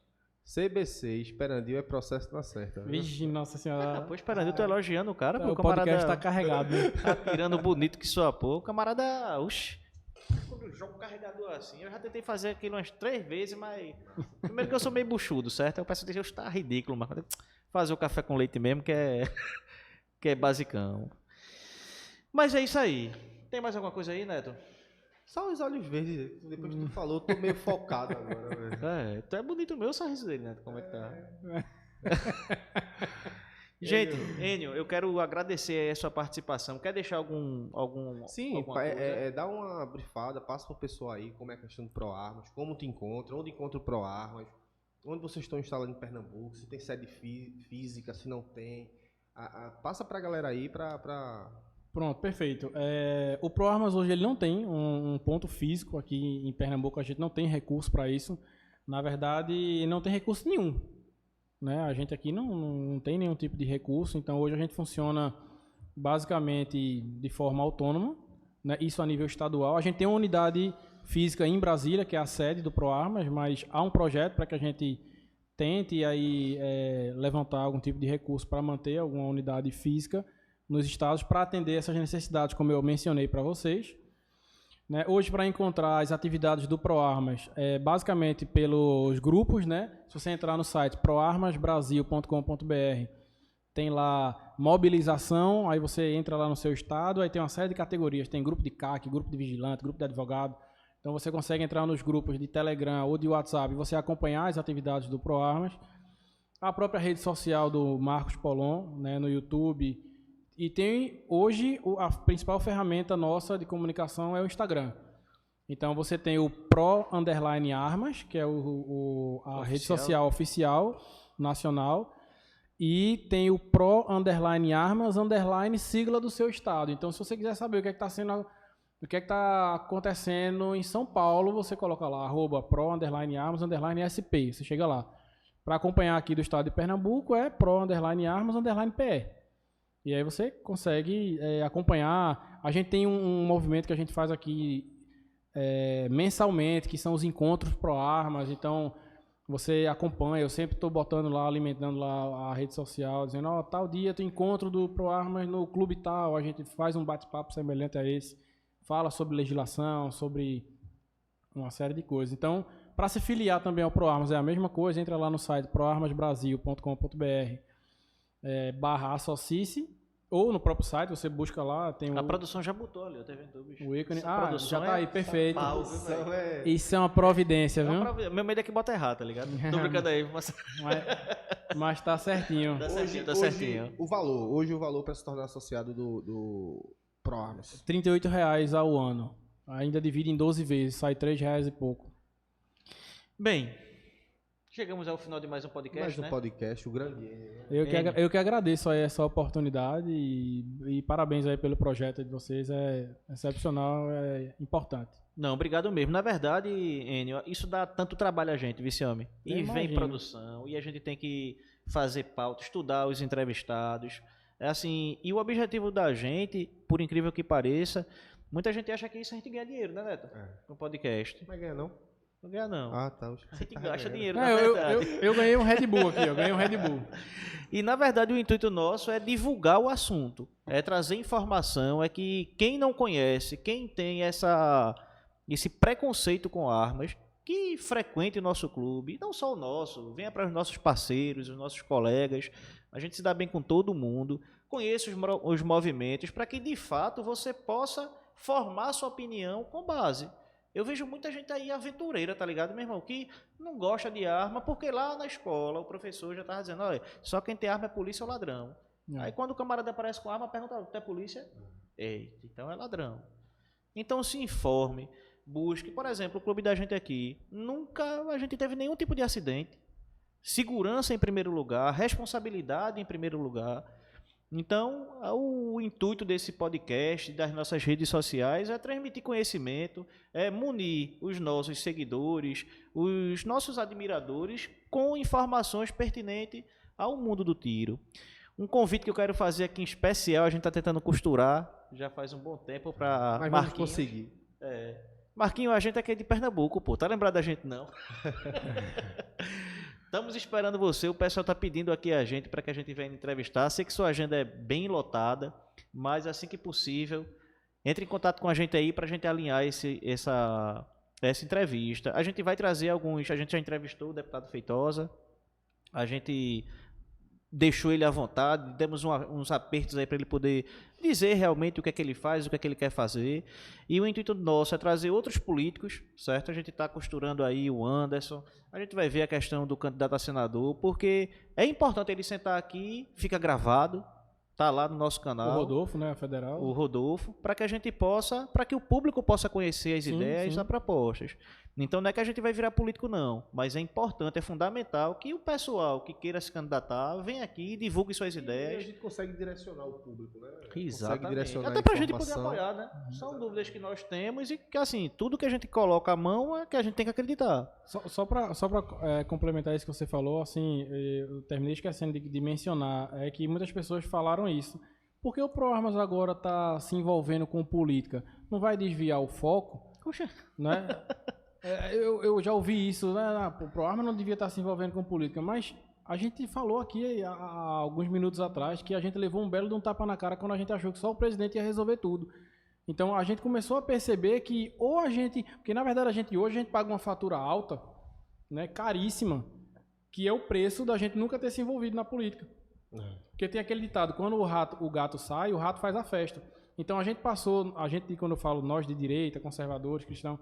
CBC, Esperandio é processo na certa. Vixe, nossa senhora. Pô, Esperandio, eu tô elogiando o cara, pô, O podcast tá carregado. Né? Tá tirando bonito que só pô. O camarada, oxi. Quando eu jogo carregador assim, eu já tentei fazer aquilo umas 3 vezes, mas... Primeiro que eu sou meio buchudo, certo? Eu penso que tá ridículo, mas fazer o café com leite mesmo, que é basicão. Mas é isso aí. Tem mais alguma coisa aí, Neto? Só os olhos verdes, depois que tu falou, eu tô meio focado agora, velho. Tu é bonito mesmo o sorriso dele, Neto. Como é que tá? Gente, Enio, eu quero agradecer a sua participação. Quer deixar algum Sim, dá uma brifada, passa pro pessoal aí como é a questão do ProArmas, como te encontra, onde encontra o ProArmas, onde vocês estão instalando em Pernambuco, se tem sede física, se não tem. Passa pra galera aí pra... Pronto, perfeito. O ProArmas hoje ele não tem um ponto físico aqui em Pernambuco, a gente não tem recurso para isso. Na verdade, não tem recurso nenhum. Né? A gente aqui não tem nenhum tipo de recurso, então hoje a gente funciona basicamente de forma autônoma, né? Isso a nível estadual. A gente tem uma unidade física em Brasília, que é a sede do ProArmas, mas há um projeto para que a gente tente aí, levantar algum tipo de recurso para manter alguma unidade física nos estados para atender essas necessidades, como eu mencionei para vocês. Né? Hoje, para encontrar as atividades do ProArmas, basicamente pelos grupos, né? Se você entrar no site proarmasbrasil.com.br, tem lá mobilização, aí você entra lá no seu estado, aí tem uma série de categorias, tem grupo de CAC, grupo de vigilante, grupo de advogado. Então você consegue entrar nos grupos de Telegram ou de WhatsApp e você acompanhar as atividades do ProArmas. A própria rede social do Marcos Polon, né, no YouTube. E tem hoje a principal ferramenta nossa de comunicação é o Instagram. Então você tem o Pro_Armas, que é a rede social oficial nacional, e tem o Pro_Armas, sigla do seu estado. Então se você quiser saber o que é que está acontecendo em São Paulo, você coloca lá @Pro_Armas_SP. Você chega lá. Para acompanhar aqui do estado de Pernambuco é Pro_Armas_PE. E aí você consegue acompanhar. A gente tem um movimento que a gente faz aqui mensalmente, que são os encontros ProArmas. Então, você acompanha. Eu sempre estou botando lá, alimentando lá a rede social, dizendo, tal dia tem encontro do ProArmas no clube tal. A gente faz um bate-papo semelhante a esse. Fala sobre legislação, sobre uma série de coisas. Então, para se filiar também ao ProArmas é a mesma coisa. Entra lá no site proarmasbrasil.com.br. /associce, ou no próprio site, você busca lá, tem a produção já botou ali, eu tô vendo, bicho. O ícone. Produção já tá aí, perfeito. Produção Isso é uma providência, viu? Meu medo é que bota errado, tá ligado? Tô brincando aí, mas tá certinho. Tá certinho. Hoje o valor para se tornar associado do ProArmas. R$38 ao ano. Ainda divide em 12 vezes, sai R$3 e pouco. Bem, chegamos ao final de mais um podcast, Mais um podcast, o grande. Eu que agradeço aí essa oportunidade e parabéns aí pelo projeto de vocês, é excepcional, é importante. Não, obrigado mesmo. Na verdade, Enio, isso dá tanto trabalho a gente, vice-homem. E vem produção, e a gente tem que fazer pauta, estudar os entrevistados. É assim, e o objetivo da gente, por incrível que pareça, muita gente acha que isso a gente ganha dinheiro, né, Neto? No podcast. Não vai ganhar, não? Não ganha, não. Ah, tá. A gente gasta dinheiro, na verdade. Eu ganhei um Red Bull aqui, eu ganhei um Red Bull. E, na verdade, o intuito nosso é divulgar o assunto, é trazer informação, é que quem não conhece, quem tem esse preconceito com armas, que frequente o nosso clube, não só o nosso, venha para os nossos parceiros, os nossos colegas, a gente se dá bem com todo mundo, conheça os movimentos, para que, de fato, você possa formar sua opinião com base. Eu vejo muita gente aí aventureira, tá ligado, meu irmão? Que não gosta de arma, porque lá na escola o professor já estava dizendo, olha, só quem tem arma é polícia ou ladrão. Aí quando o camarada aparece com arma, pergunta, tu é polícia? Eita, então é ladrão. Então se informe, busque. Por exemplo, o clube da gente aqui, nunca a gente teve nenhum tipo de acidente. Segurança em primeiro lugar, responsabilidade em primeiro lugar. Então, o intuito desse podcast, das nossas redes sociais, é transmitir conhecimento, é munir os nossos seguidores, os nossos admiradores com informações pertinentes ao mundo do tiro. Um convite que eu quero fazer aqui em especial, a gente está tentando costurar, já faz um bom tempo, para Mas vamos Marquinhos. conseguir. Marquinhos, a gente é aqui de Pernambuco, pô. Tá lembrado da gente, não? Estamos esperando você, o pessoal está pedindo aqui a gente para que a gente venha entrevistar. Sei que sua agenda é bem lotada, mas assim que possível, entre em contato com a gente aí para a gente alinhar essa entrevista. A gente vai trazer alguns, a gente já entrevistou o deputado Feitosa, a gente deixou ele à vontade, demos uns apertos aí para ele poder dizer realmente o que é que ele faz, o que é que ele quer fazer. E o intuito nosso é trazer outros políticos, certo? A gente está costurando aí o Anderson, a gente vai ver a questão do candidato a senador, porque é importante ele sentar aqui, fica gravado, tá lá no nosso canal. O Rodolfo, né, a federal. O Rodolfo, para que a gente possa, para que o público possa conhecer as ideias e as propostas. Então não é que a gente vai virar político não, mas é importante, é fundamental que o pessoal que queira se candidatar venha aqui e divulgue suas ideias. E a gente consegue direcionar o público, né? Exatamente. Consegue direcionar Até para a a gente poder informação. apoiar, né? São dúvidas que nós temos e que, assim, tudo que a gente coloca à mão é que a gente tem que acreditar. Só para complementar isso que você falou, assim, eu terminei esquecendo de mencionar, é que muitas pessoas falaram isso. Por que o ProArmas agora está se envolvendo com política? Não vai desviar o foco? Puxa. Né? Eu já ouvi isso, né? O ProArmas não devia estar se envolvendo com política, mas a gente falou aqui há alguns minutos atrás que a gente levou um belo de um tapa na cara quando a gente achou que só o presidente ia resolver tudo. Então a gente começou a perceber que ou a gente, porque na verdade hoje a gente paga uma fatura alta, né, caríssima, que é o preço da gente nunca ter se envolvido na política. Porque tem aquele ditado, quando o gato sai, o rato faz a festa. Então a gente passou, quando eu falo nós de direita, conservadores, cristãos,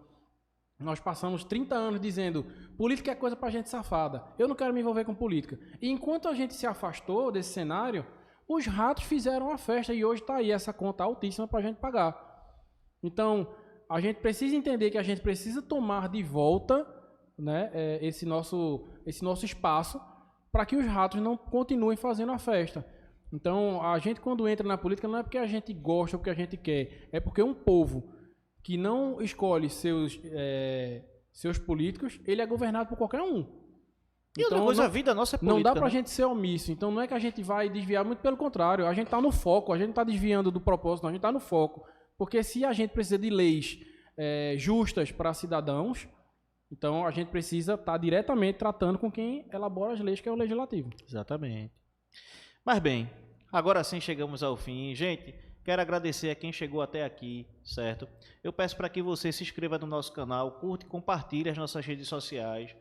nós passamos 30 anos dizendo, política é coisa pra gente safada, eu não quero me envolver com política. E enquanto a gente se afastou desse cenário, os ratos fizeram a festa e hoje está aí essa conta altíssima pra gente pagar. Então, a gente precisa entender que a gente precisa tomar de volta, né, esse nosso espaço para que os ratos não continuem fazendo a festa. Então, a gente quando entra na política não é porque a gente gosta ou porque a gente quer, é porque um povo que não escolhe seus políticos, ele é governado por qualquer um. E outra coisa, a vida nossa é política. Não dá pra né? gente ser omisso. Então, não é que a gente vai desviar, muito pelo contrário. A gente tá no foco, a gente não tá desviando do propósito, não, a gente tá no foco. Porque se a gente precisa de leis justas para cidadãos, então a gente precisa estar diretamente tratando com quem elabora as leis, que é o legislativo. Exatamente. Mas bem, agora sim chegamos ao fim. Gente, quero agradecer a quem chegou até aqui, certo? Eu peço para que você se inscreva no nosso canal, curte e compartilhe as nossas redes sociais.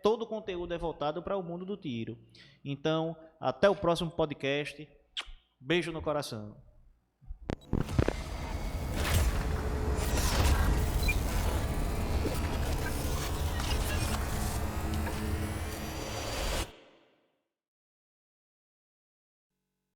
Todo o conteúdo é voltado para o mundo do tiro. Então, até o próximo podcast. Beijo no coração.